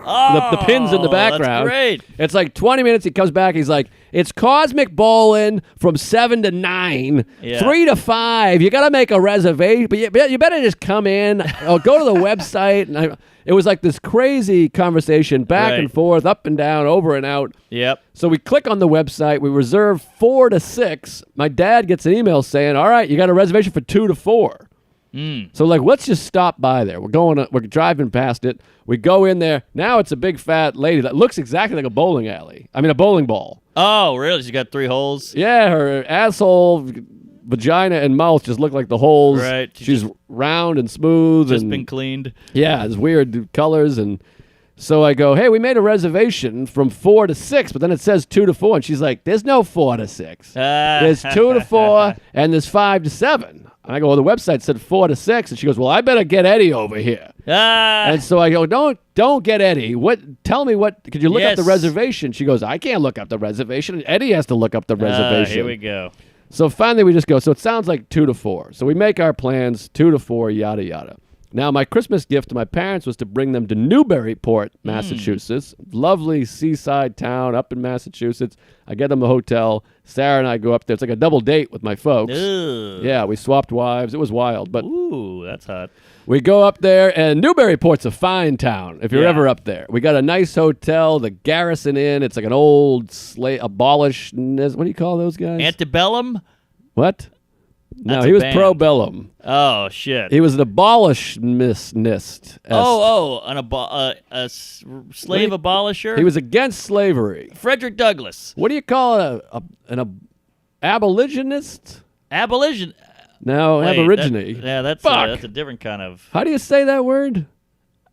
The pins in the background. That's great. It's like 20 minutes. He comes back. He's like, it's cosmic bowling from 7 to 9, 3 to 5. You got to make a reservation. But you better just come in or go to the website. And it was like this crazy conversation back and forth, up and down, over and out. Yep. So we click on the website. We reserve 4 to 6. My dad gets an email saying, all right, you got a reservation for 2 to 4. So like, let's just stop by there. We're driving past it. We go in there. Now it's a big fat lady that looks exactly like a bowling alley. I mean, a bowling ball. Oh, really? She got 3 holes? Yeah, her asshole, vagina, and mouth just look like the holes. Right. She's round and smooth. Just been cleaned. Yeah, it's weird colors. And so I go, hey, we made a reservation from 4 to 6, but then it says 2 to 4. And she's like, there's no 4 to 6. There's 2 to 4, and there's 5 to 7. And I go, well, the website said 4 to 6. And she goes, well, I better get Eddie over here. And so I go, don't get Eddie. Tell me could you look up the reservation? She goes, I can't look up the reservation. Eddie has to look up the reservation. Here we go. So finally we just go, so it sounds like 2 to 4. So we make our plans, 2 to 4, yada, yada. Now, my Christmas gift to my parents was to bring them to Newburyport, Massachusetts. Lovely seaside town up in Massachusetts. I get them a hotel. Sarah and I go up there. It's like a double date with my folks. Ugh. Yeah, we swapped wives. It was wild. But Ooh, that's hot. we go up there, and Newburyport's a fine town if you're Yeah. ever up there. We got a nice hotel, the Garrison Inn. It's like an old abolish. What do you call those guys? Antebellum? What? No, That's he a was band. pro bellum. Oh, shit. He was an abolitionist. A slave abolisher? He was against slavery. Frederick Douglass. What do you call an abolitionist? Abolition. No, Wait, aborigine. that's Fuck. a different kind of. How do you say that word?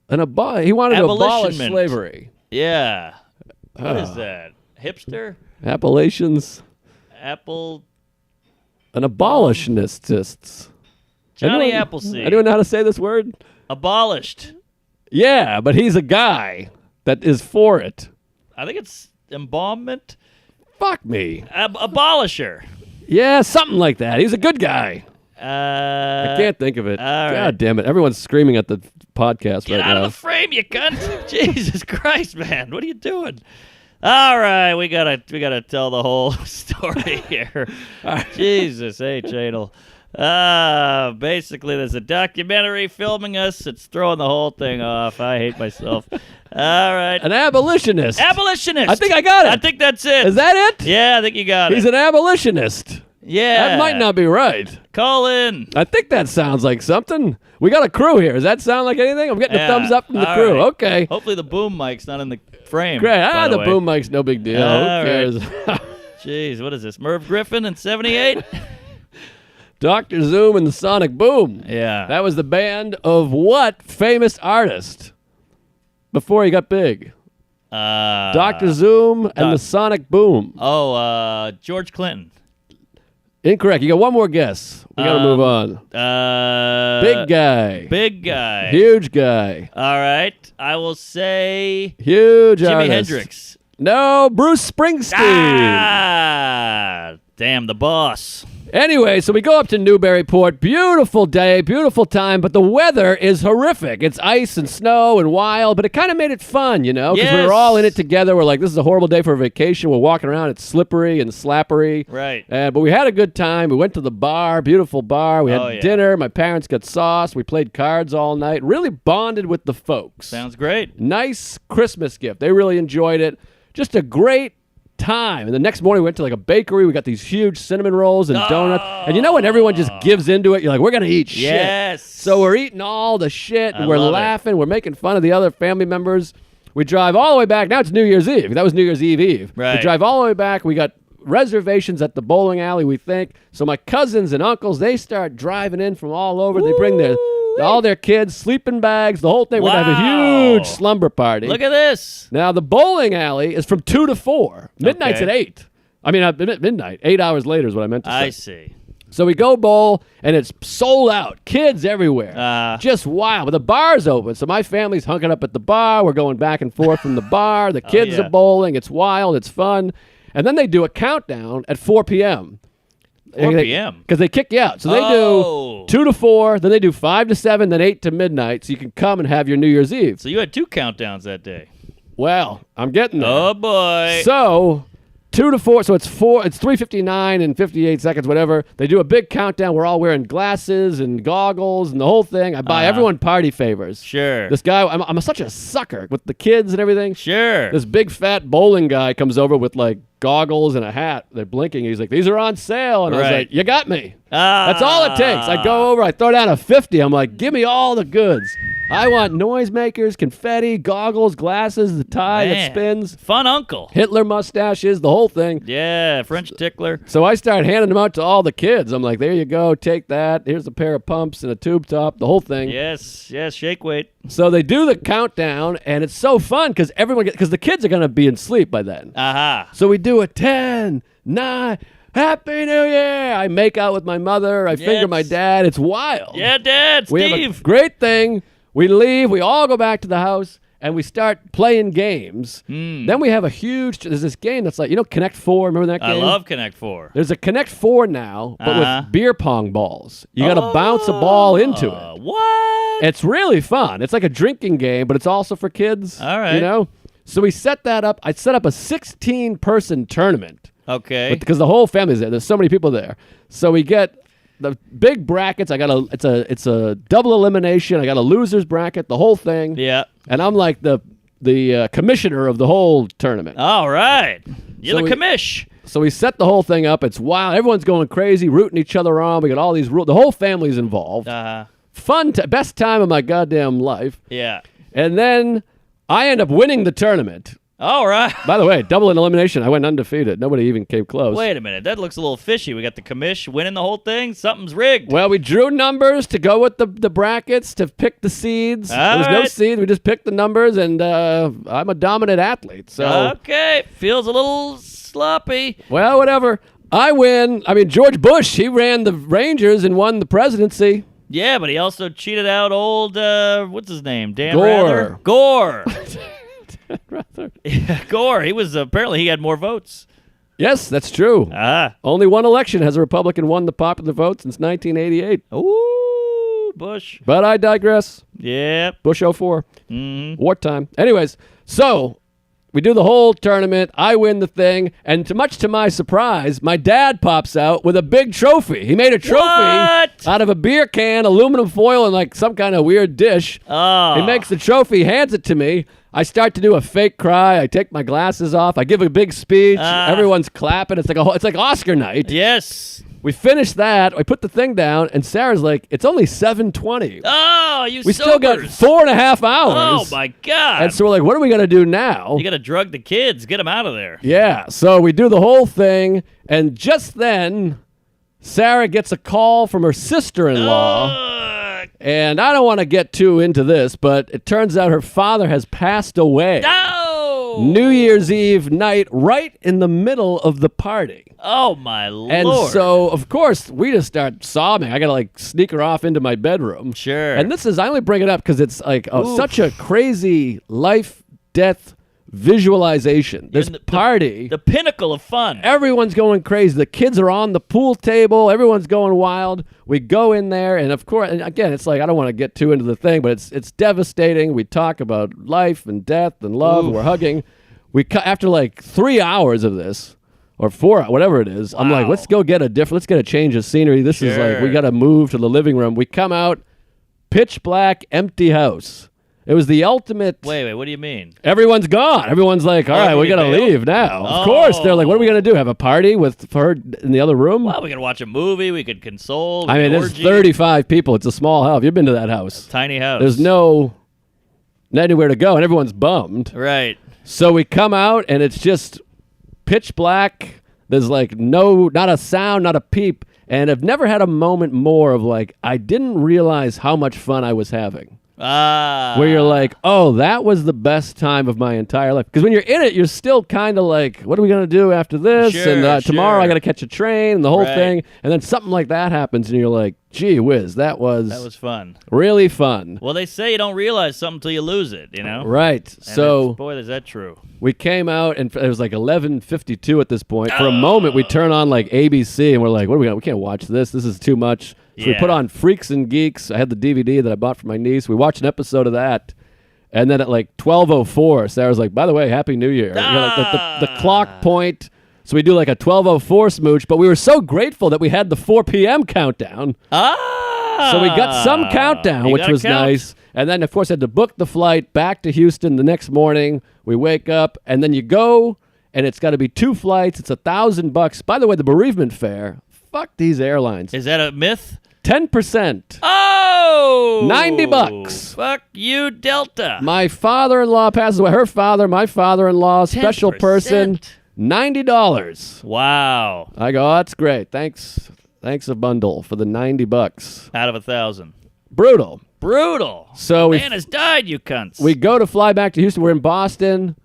He wanted to abolish Abolitionment. slavery. Yeah. What is that? Hipster? Appalachians. An abolitionist. Johnny Anyone- Appleseed. Anyone know how to say this word? Abolished. Yeah, but he's a guy that is for it. I think it's embalmment. Fuck me. Abolisher. Yeah, something like that. He's a good guy. I can't think of it. all God right. damn it. Everyone's screaming at the podcast Get right out now. of the frame, you cunt! Jesus Christ, man, what are you doing? All right, we gotta tell the whole story here. Jesus H. Adel. Basically, there's a documentary filming us. It's throwing the whole thing off. I hate myself. All right, An abolitionist. abolitionist. I think I got it. I think that's it. Is that it? Yeah, I think you got He's it. an abolitionist. Yeah, That might not be right. Call in. I think that sounds like something. We got a crew here. Does that sound like anything? I'm getting Yeah, a thumbs up from the all crew. right. Okay. Hopefully the boom mic's not in the frame. Great. by The way. boom mic's no big deal. All Who right. cares? Jeez, what is this? Merv Griffin in '78? Dr. Zoom and the Sonic Boom. Yeah. That was the band of what famous artist before he got big? Dr. Zoom and the Sonic Boom. George Clinton. Incorrect. You got one more guess. We got to move on. Big guy. Big guy. Huge guy. All right. I will say Huge Jimi artist. Hendrix. No, Bruce Springsteen. Ah, damn, the boss. Anyway, so we go up to Newburyport. Beautiful day, beautiful time, but the weather is horrific. It's ice and snow and wild, but it kind of made it fun, you know, because we were all in it together. We're like, this is a horrible day for a vacation. We're walking around. It's slippery and slappery. Right. But we had a good time. We went to the bar, beautiful bar. We had dinner. My parents got sauce. We played cards all night. Really bonded with the folks. Sounds great. Nice Christmas gift. They really enjoyed it. Just a great time. And the next morning we went to like a bakery. We got these huge cinnamon rolls and donuts. And you know when everyone just gives into it, you're like, we're going to eat shit. Yes. So we're eating all the shit and I we're love it. laughing. We're making fun of the other family members. We drive all the way back. Now it's New Year's Eve. That was New Year's Eve. Right. We drive all the way back. We got reservations at the bowling alley, we think. So my cousins and uncles, they start driving in from all over. They bring all their kids, sleeping bags, the whole thing. We're going to have a Wow. huge slumber party. Look at this. Now, the bowling alley is from 2 to 4. Midnight's Okay. at 8. I mean, midnight. 8 hours later is what I meant to say. I see. So we go bowl, and it's sold out. Kids everywhere. Just wild. But the bar's open, so my family's hunking up at the bar. We're going back and forth from the bar. The kids yeah. are bowling. It's wild. It's fun. And then they do a countdown at 4 p.m. 4 p.m.? Because they kick you out. So they Oh. do 2 to 4, then they do 5 to 7, then 8 to midnight, so you can come and have your New Year's Eve. So you had 2 countdowns that day. Well, I'm getting there. Oh, boy. So 2 to 4, so it's 3:59 and 58 seconds, whatever. They do a big countdown. We're all wearing glasses and goggles and the whole thing. I buy everyone party favors. Sure. This guy, I'm such a sucker with the kids and everything. Sure. This big fat bowling guy comes over with like goggles and a hat. They're blinking. He's like, these are on sale. And I was Right. like, you got me. Ah. That's all it takes. I go over, I throw down a 50. I'm like, give me all the goods. I want noisemakers, confetti, goggles, glasses, the tie Man. that spins, Fun uncle. Hitler mustaches, the whole thing. Yeah, French tickler. So I start handing them out to all the kids. I'm like, there you go, take that. Here's a pair of pumps and a tube top, the whole thing. Yes, shake weight. So they do the countdown, and it's so fun because because the kids are going to be in sleep by then. Aha. So we do a 10, 9, Happy New Year. I make out with my mother. I finger my dad. It's wild. Yeah, Dad, We have Steve. a great thing. We leave. We all go back to the house. and we start playing games. Then we have there's this game that's like, Connect 4, remember that game? I love Connect 4. There's a Connect 4 now, but with beer pong balls. You got to bounce a ball into it. What? It's really fun. It's like a drinking game, but it's also for kids. All right. So we set that up. I set up a 16-person tournament. Okay. Because the whole family's there. There's so many people there. So we get the big brackets. It's a double elimination. I got a loser's bracket, the whole thing. Yeah. And I'm like the commissioner of the whole tournament. All right. You're the commish. So we set the whole thing up. It's wild. Everyone's going crazy, rooting each other on. We got all these rules. The whole family's involved. Fun. Best time of my goddamn life. Yeah. And then I end up winning the tournament. All right. By the way, double in elimination. I went undefeated. Nobody even came close. Wait a minute. That looks a little fishy. We got the commish winning the whole thing. Something's rigged. Well, we drew numbers to go with the brackets to pick the seeds. There was no seeds. We just picked the numbers, and I'm a dominant athlete. So okay. Feels a little sloppy. Well, whatever. I win. I mean, George Bush, he ran the Rangers and won the presidency. Yeah, but he also cheated out old, what's his name? Dan Gore. Rather? Gore. Rather. Yeah, Gore. Apparently he had more votes. Yes, that's true. Only one election has a Republican won the popular vote since 1988. Ooh, Bush. But I digress. Yep. Bush 04. Mm-hmm. Wartime. Anyways, so we do the whole tournament. I win the thing. And much to my surprise, my dad pops out with a big trophy. He made a trophy out of a beer can, aluminum foil, and like some kind of weird dish. Oh. He makes the trophy, hands it to me. I start to do a fake cry. I take my glasses off. I give a big speech. Everyone's clapping. It's like Oscar night. Yes. We finish that. I put the thing down, and Sarah's like, "It's only 7:20. Oh, we still got 4.5 hours. Oh my God! And so we're like, "What are we gonna do now?" You gotta drug the kids. Get them out of there. Yeah. So we do the whole thing, and just then, Sarah gets a call from her sister-in-law. And I don't want to get too into this, but it turns out her father has passed away. No! New Year's Eve night, right in the middle of the party. Oh, my Lord. And so, of course, we just start sobbing. I got to, sneak her off into my bedroom. Sure. And I only bring it up because it's, such a crazy life-death visualization. This party. The pinnacle of fun. Everyone's going crazy. The kids are on the pool table. Everyone's going wild. We go in there, and of course, and again, it's like I don't want to get too into the thing, but it's devastating. We talk about life and death and love. We're hugging. After 3 hours of this, or 4, whatever it is, I'm like, let's get a change of scenery. This is like we got to move to the living room. We come out, pitch black, empty house. It was the ultimate. Wait, what do you mean? Everyone's gone. Everyone's like, all right, we got to leave now. Of course. They're like, what are we going to do? Have a party for her in the other room? Well, we could watch a movie. We could console. There's 35 people. It's a small house. You've been to that house. Tiny house. There's anywhere to go, and everyone's bummed. Right. So we come out, and it's just pitch black. There's not a sound, not a peep. And I've never had a moment more of I didn't realize how much fun I was having. Where you're like, oh, that was the best time of my entire life. Because when you're in it, you're still kind of like, what are we going to do after this? Tomorrow I got to catch a train and the whole thing. And then something like that happens and you're like, gee whiz, that was fun. Really fun. Well, they say you don't realize something until you lose it, you know? Right. And boy, is that true. We came out and it was 11:52 at this point. For a moment, we turn on ABC and we're like, what are we got? We can't watch this. This is too much. So we put on Freaks and Geeks. I had the DVD that I bought for my niece. We watched an episode of that. And then at 12:04, Sarah's like, by the way, Happy New Year. The clock point. So we do a 12:04 smooch. But we were so grateful that we had the 4 p.m. countdown. So we got some countdown, which was nice. And then, of course, I had to book the flight back to Houston the next morning. We wake up, and then you go, and it's got to be 2 flights. It's $1,000. By the way, the bereavement fare, fuck these airlines. Is that a myth? 10%. Oh! $90. Fuck you, Delta. My father-in-law passes away. Her father, my father-in-law, special 10%. person, $90. Wow. I go, oh, that's great. Thanks a bundle for the $90. Out of 1,000. Brutal. So man has died, you cunts. We go to fly back to Houston. We're in Boston,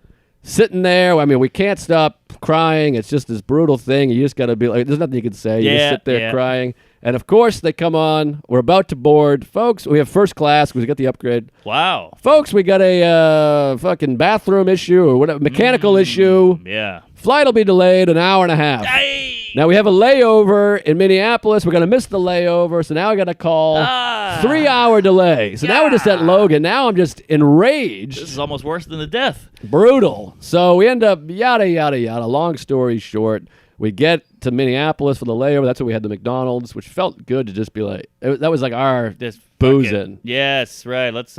sitting there. We can't stop crying. It's just this brutal thing. You just got to be like, there's nothing you can say. You just sit there crying. And, of course, they come on. We're about to board. Folks, we have first class because we got the upgrade. Wow. Folks, we got a fucking bathroom issue or whatever, mechanical issue. Yeah. Flight will be delayed an hour and a half. Hey! Now, we have a layover in Minneapolis. We're going to miss the layover, so now I got to call 3-hour delay. So now we're just at Logan. Now I'm just enraged. This is almost worse than the death. Brutal. So we end up yada, yada, yada. Long story short, we get to Minneapolis for the layover. That's where we had the McDonald's, which felt good to just be like, that was like our boozing. Yes, right. Let's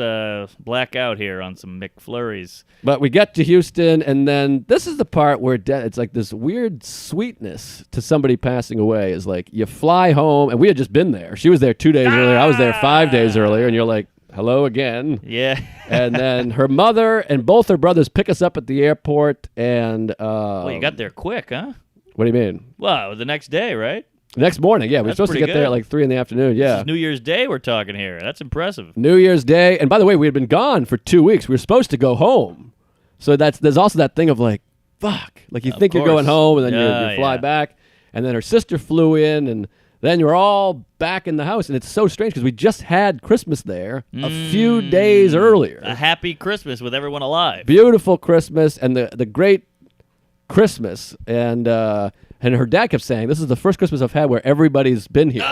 black out here on some McFlurries. But we get to Houston, and then this is the part where it's like this weird sweetness to somebody passing away is like you fly home, and we had just been there. She was there 2 days earlier. I was there 5 days earlier, and you're like, hello again. Yeah. And then her mother and both her brothers pick us up at the airport, and well, you got there quick, huh? What do you mean? Well, the next day, right? Next morning, yeah. We were That's supposed to get pretty there good. at like 3 in the afternoon, yeah. This is New Year's Day we're talking here. That's impressive. New Year's Day. And by the way, we had been gone for 2 weeks. We were supposed to go home. So there's also that thing of like, fuck. Like you think you're going home and then you fly back. And then her sister flew in and then you're all back in the house. And it's so strange because we just had Christmas there a few days earlier. A happy Christmas with everyone alive. Beautiful Christmas and the great Christmas. And her dad kept saying, this is the first Christmas I've had where everybody's been here.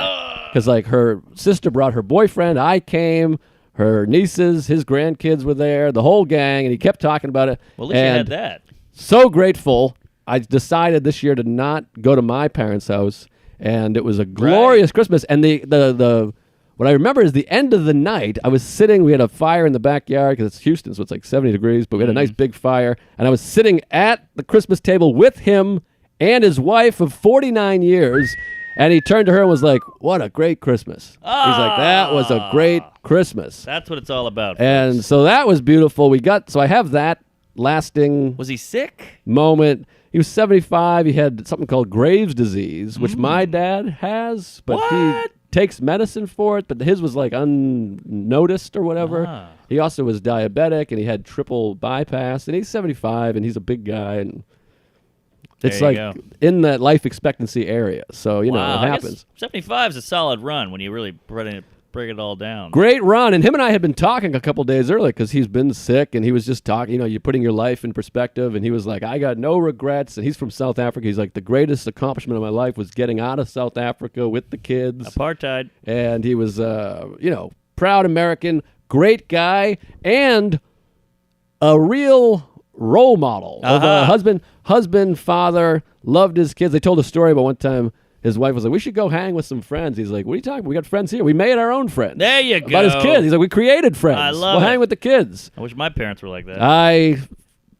Because like her sister brought her boyfriend, I came, her nieces, his grandkids were there, the whole gang, and he kept talking about it. Well, at least you had that. So grateful. I decided this year to not go to my parents' house, and it was a glorious Christmas. And the what I remember is the end of the night, I was sitting, we had a fire in the backyard because it's Houston, so it's like 70 degrees, but we had a nice big fire, and I was sitting at the Christmas table with him and his wife of 49 years, and he turned to her and was like, what a great Christmas. He's like, that was a great Christmas. That's what it's all about. And folks. so that was beautiful. So I have that lasting Was he sick? moment. He was 75. He had something called Graves' disease, which my dad has, but he takes medicine for it, but his was like unnoticed or whatever. He also was diabetic, and he had triple bypass, and he's 75, and he's a big guy, and it's like in that life expectancy area. So, you know, it happens. 75 is a solid run when you really break it all down. Great run. And him and I had been talking a couple days earlier because he's been sick, and he was just talking, you know, you're putting your life in perspective. And he was like, I got no regrets. And he's from South Africa. He's like, the greatest accomplishment of my life was getting out of South Africa with the kids. Apartheid. And he was, you know, proud American, great guy, and a real role model of a husband, father, loved his kids. They told a story about one time his wife was like, we should go hang with some friends. He's like, what are you talking about? We got friends here. We made our own friends. There you go. About his kids. He's like, we created friends. I love We'll it. hang with the kids. I wish my parents were like that. I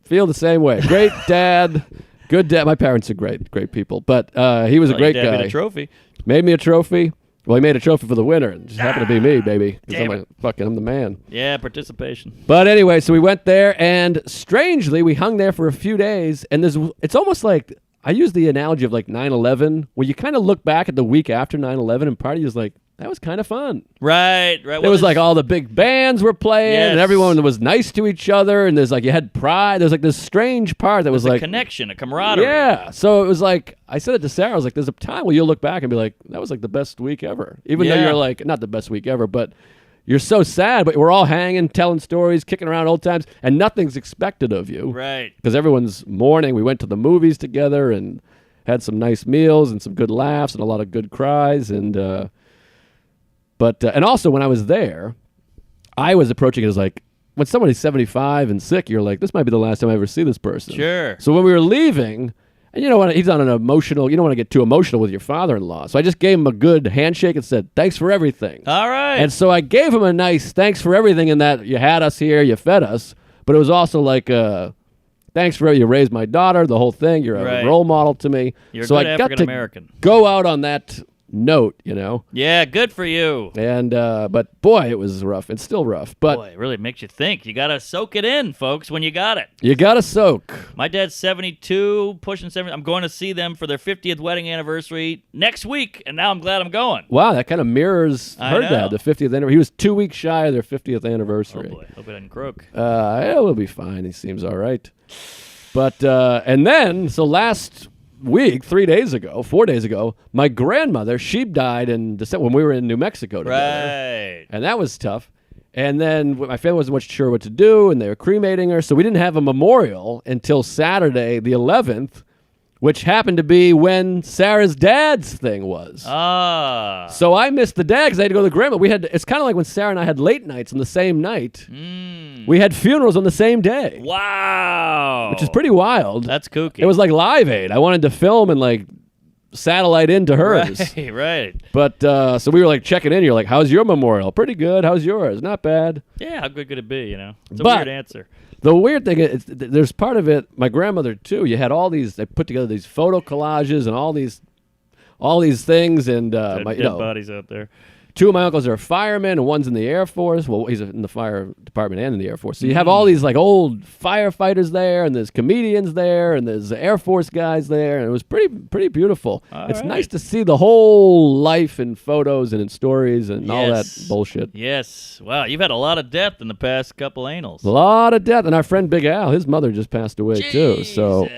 feel the same way. Great dad. Good dad. My parents are great people. But he was a great guy. Made a trophy. Made me a trophy. Well, he made a trophy for the winner. It just happened to be me, baby. Because I'm the man. Yeah, participation. But anyway, so we went there, and strangely, we hung there for a few days, and it's almost like, I use the analogy of like 9/11, where you kind of look back at the week after 9/11, and part of you is like, that was kind of fun. Right. It was like all the big bands were playing, and everyone was nice to each other, and there's like, you had pride. There's like this strange part that was like a connection, a camaraderie. Yeah. So it was like, I said it to Sarah, I was like, there's a time where you'll look back and be like, that was like the best week ever. Even though you're like, not the best week ever, but you're so sad, but we're all hanging, telling stories, kicking around old times, and nothing's expected of you. Right. Because everyone's mourning. We went to the movies together and had some nice meals and some good laughs and a lot of good cries. And and also when I was there, I was approaching it as like, when somebody's 75 and sick, you're like, this might be the last time I ever see this person. Sure. So when we were leaving, and you know what, he's on an emotional, you don't want to get too emotional with your father-in-law. So I just gave him a good handshake and said, thanks for everything. All right. And so I gave him a nice thanks for everything in that you had us here, you fed us, but it was also like, thanks for you raised my daughter, the whole thing. You're a role model to me. You're so a good I got African-American. to go out on that note, you know. Yeah, good for you. And but boy, it was rough. It's still rough, but boy, it really makes you think. You gotta soak it in, folks, when you got it. You gotta soak. My dad's 72, pushing 70. I'm going to see them for their 50th wedding anniversary next week, and now I'm glad I'm going. Wow, that kind of mirrors I her know. dad, the 50th anniversary. He was 2 weeks shy of their 50th anniversary. Oh boy, hope it doesn't croak. It'll be fine. He seems all right. But and then, so last week, 4 days ago, my grandmother, she died in December when we were in New Mexico together. Right. And that was tough. And then my family wasn't much sure what to do, and they were cremating her, so we didn't have a memorial until Saturday, the 11th, which happened to be when Sarah's dad's thing was. So I missed the dad because I had to go to the grandma. It's kind of like when Sarah and I had late nights on the same night. We had funerals on the same day. Wow. Which is pretty wild. That's kooky. It was like Live Aid. I wanted to film and like satellite into hers. Right. But so we were like checking in. You're like, how's your memorial? Pretty good. How's yours? Not bad. Yeah, how good could it be, It's a weird answer. The weird thing is, there's part of it, my grandmother too, you had all these, they put together these photo collages and all these things, and dead bodies out there. Two of my uncles are firemen, and one's in the Air Force. Well, he's in the fire department and in the Air Force. So you have all these like old firefighters there, and there's comedians there, and there's Air Force guys there, and it was pretty beautiful. It's nice to see the whole life in photos and in stories and all that bullshit. Yes. Wow, you've had a lot of death in the past couple annals. A lot of death, and our friend Big Al, his mother just passed away too. So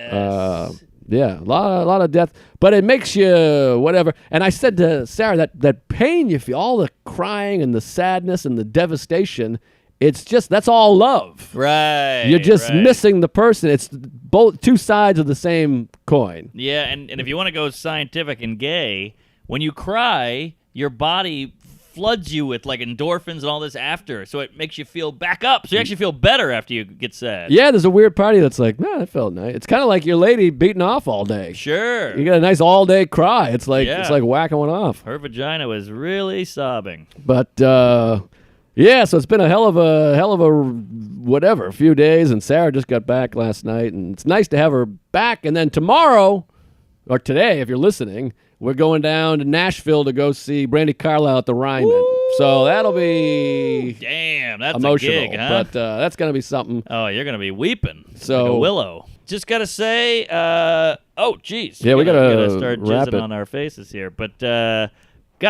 yeah, a lot of death, but it makes you whatever. And I said to Sarah that pain you feel, all the crying and the sadness and the devastation, that's all love. Right. You're just missing the person. It's both two sides of the same coin. Yeah, and if you want to go scientific and gay, when you cry, your body floods you with like endorphins and all this after, so it makes you feel back up. So you actually feel better after you get sad. Yeah, there's a weird party that's like, man, that felt nice. It's kind of like your lady beating off all day. Sure. You get a nice all day cry. It's like whacking one off. Her vagina was really sobbing. But yeah, so it's been a hell of a few days, and Sarah just got back last night, and it's nice to have her back. And then tomorrow, or today, if you're listening, we're going down to Nashville to go see Brandi Carlile at the Ryman. Woo! So that'll be that's emotional, a gig, huh? But that's going to be something. Oh, you're going to be weeping so, like a willow. Just got to say, geez. Yeah, we got to start jizzing on our faces here. But got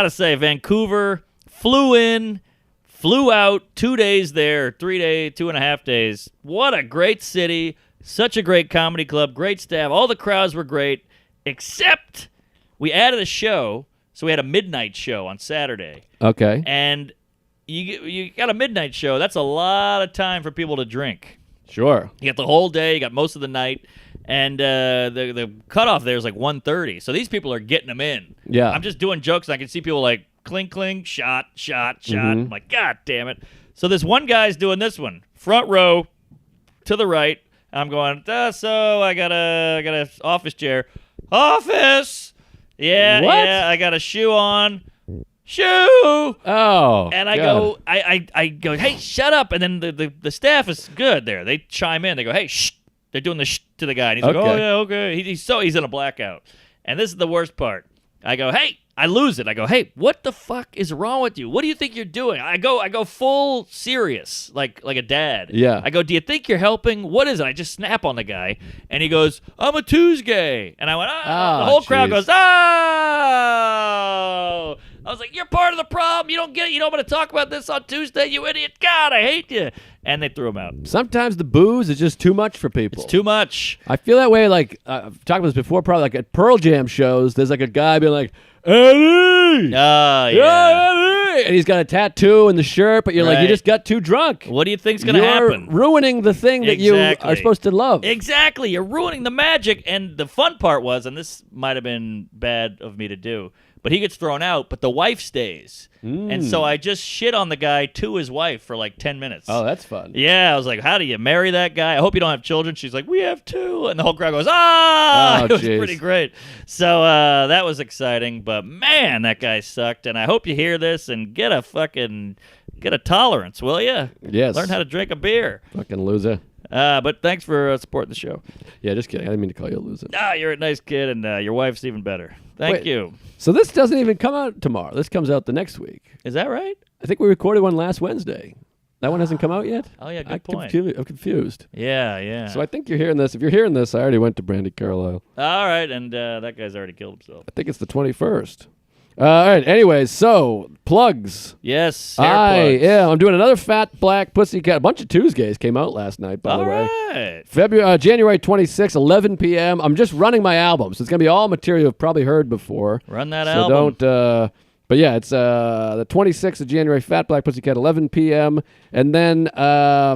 to say, Vancouver, flew in, flew out, 2 days there, 2.5 days. What a great city. Such a great comedy club, great staff. All the crowds were great, except we added a show, so we had a midnight show on Saturday. Okay. And you got a midnight show. That's a lot of time for people to drink. Sure. You got the whole day. You got most of the night. And the cutoff there is like 1:30. So these people are getting them in. Yeah. I'm just doing jokes, and I can see people like clink, clink, shot. I'm like, God damn it. So this one guy's doing this one. Front row to the right. I'm going, so I got a office chair. Office! Yeah, what? yeah, I got a shoe on. Shoe! Oh, and I go, I go, hey, shut up! And then the staff is good there. They chime in. They go, hey, shh! They're doing the shh to the guy. And he's like, oh yeah, okay. He's in a blackout. And this is the worst part. I go, hey, I lose it. I go, hey, what the fuck is wrong with you? What do you think you're doing? I go full serious, like a dad. Yeah. I go, do you think you're helping? What is it? I just snap on the guy, and he goes, I'm a Tuesday. And I went, the whole crowd goes, oh. I was like, you're part of the problem. You don't get it. You don't want to talk about this on Tuesday, you idiot. God, I hate you. And they threw him out. Sometimes the booze is just too much for people. It's too much. I feel that way, like, I've talked about this before, probably like at Pearl Jam shows, there's like a guy being like, Eddie! Yeah. Eddie! And he's got a tattoo in the shirt, but you're like, you just got too drunk. What do you think's going to happen? You're ruining the thing that you are supposed to love. Exactly. You're ruining the magic. And the fun part was, and this might have been bad of me to do, but he gets thrown out, but the wife stays. And so I just shit on the guy to his wife for like 10 minutes. Oh, that's fun. Yeah, I was like, how do you marry that guy? I hope you don't have children. She's like, we have 2. And the whole crowd goes, ah! Oh, it was pretty great. So that was exciting. But, man, that guy sucked. And I hope you hear this and get a tolerance, will you? Yes. Learn how to drink a beer. Fucking loser. But thanks for supporting the show. Yeah, just kidding. I didn't mean to call you a loser. You're a nice kid, and your wife's even better. Thank you. So this doesn't even come out tomorrow. This comes out the next week. Is that right? I think we recorded one last Wednesday. That one hasn't come out yet? Oh, yeah, good point. I'm confused. Yeah. So I think you're hearing this. If you're hearing this, I already went to Brandi Carlile. All right, and that guy's already killed himself. I think it's the 21st. All right. Anyways, so plugs. Yes. Hair plugs. I'm doing another Fat Black Pussycat. A bunch of Tuesdays came out last night, by the way. Right. January 26th, 11 p.m. I'm just running my album, so it's gonna be all material you've probably heard before. Run that so album. Don't. But yeah, it's the 26th of January, Fat Black Pussycat, 11 p.m. And then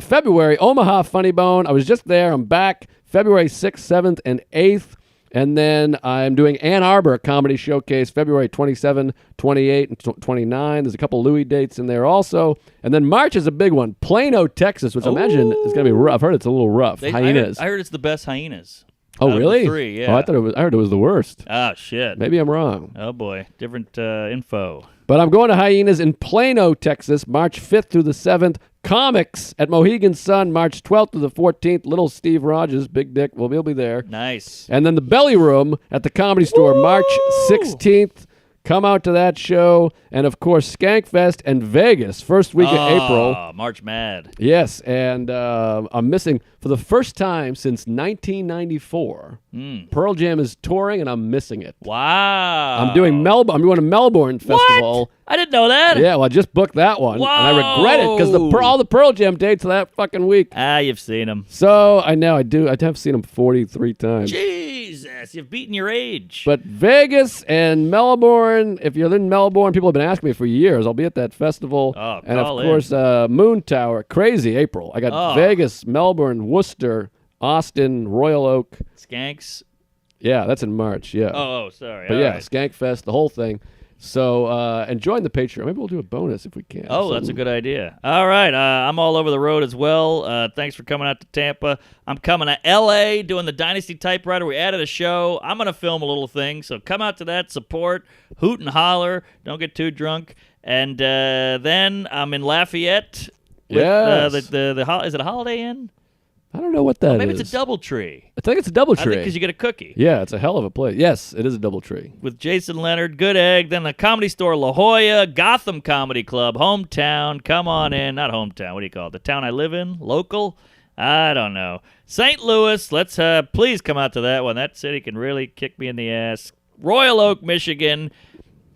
February, Omaha Funny Bone. I was just there. I'm back February 6th, 7th, and 8th. And then I'm doing Ann Arbor Comedy Showcase February 27, 28, and 29. There's a couple Louis dates in there also. And then March is a big one. Plano, Texas, which I imagine is going to be rough. I've heard it's a little rough. Hyenas. I heard it's the best Hyenas. Oh, really? 3, yeah. Oh, I heard it was the worst. Oh, shit. Maybe I'm wrong. Oh, boy. Different info. But I'm going to Hyenas in Plano, Texas, March 5th through the 7th. Comics at Mohegan Sun, March 12th to the 14th. Little Steve Rogers, Big Dick, he'll be there. Nice. And then the Belly Room at the Comedy Store, March 16th. Come out to that show. And, of course, Skankfest and Vegas, first week of April. March Mad. Yes, and I'm missing, for the first time since 1994, Pearl Jam is touring, and I'm missing it. Wow. I'm going to Melbourne Festival. What? I didn't know that. Yeah, well, I just booked that one. Whoa. And I regret it because all the Pearl Jam dates are that fucking week. You've seen them. So, I know, I do. I have seen them 43 times. Jesus, you've beaten your age. But Vegas and Melbourne, if you're in Melbourne, people have been asking me for years. I'll be at that festival. Oh, and, of course, Moon Tower. Crazy April. I got Vegas, Melbourne, Worcester, Austin, Royal Oak. Skanks. Yeah, that's in March, yeah. Oh, sorry. But All yeah, right. Skankfest, the whole thing. So, and join the Patreon. Maybe we'll do a bonus if we can. Oh, that's a good idea. All right. I'm all over the road as well. Thanks for coming out to Tampa. I'm coming to L.A. doing the Dynasty Typewriter. We added a show. I'm going to film a little thing. So come out to that. Support. Hoot and holler. Don't get too drunk. And then I'm in Lafayette. With, yes. Is it a Holiday Inn? I don't know what that is. Maybe it's a Doubletree. I think it's a Doubletree. Because you get a cookie. Yeah, it's a hell of a place. Yes, it is a Doubletree. With Jason Leonard, Good Egg, then the Comedy Store La Jolla, Gotham Comedy Club, Hometown, come on in. Not Hometown, what do you call it? The town I live in? Local? I don't know. St. Louis, let's please come out to that one. That city can really kick me in the ass. Royal Oak, Michigan.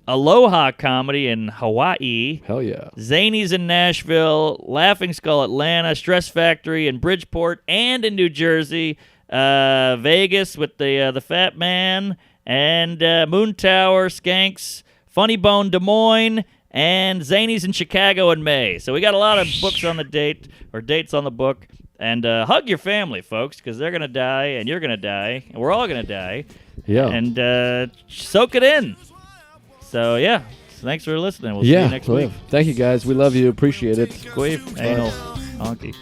Aloha Comedy in Hawaii. Hell yeah. Zanies in Nashville, Laughing Skull Atlanta, Stress Factory in Bridgeport and in New Jersey, Vegas with the Fat Man, and Moon Tower, Skanks, Funny Bone Des Moines, and Zanies in Chicago in May. So we got a lot of books on the dates on the book. And hug your family, folks, because they're going to die, and you're going to die, and we're all going to die. Yeah. And soak it in. So, yeah, thanks for listening. We'll see you next week. Thank you, guys. We love you. Appreciate it. Queef, anal, honky.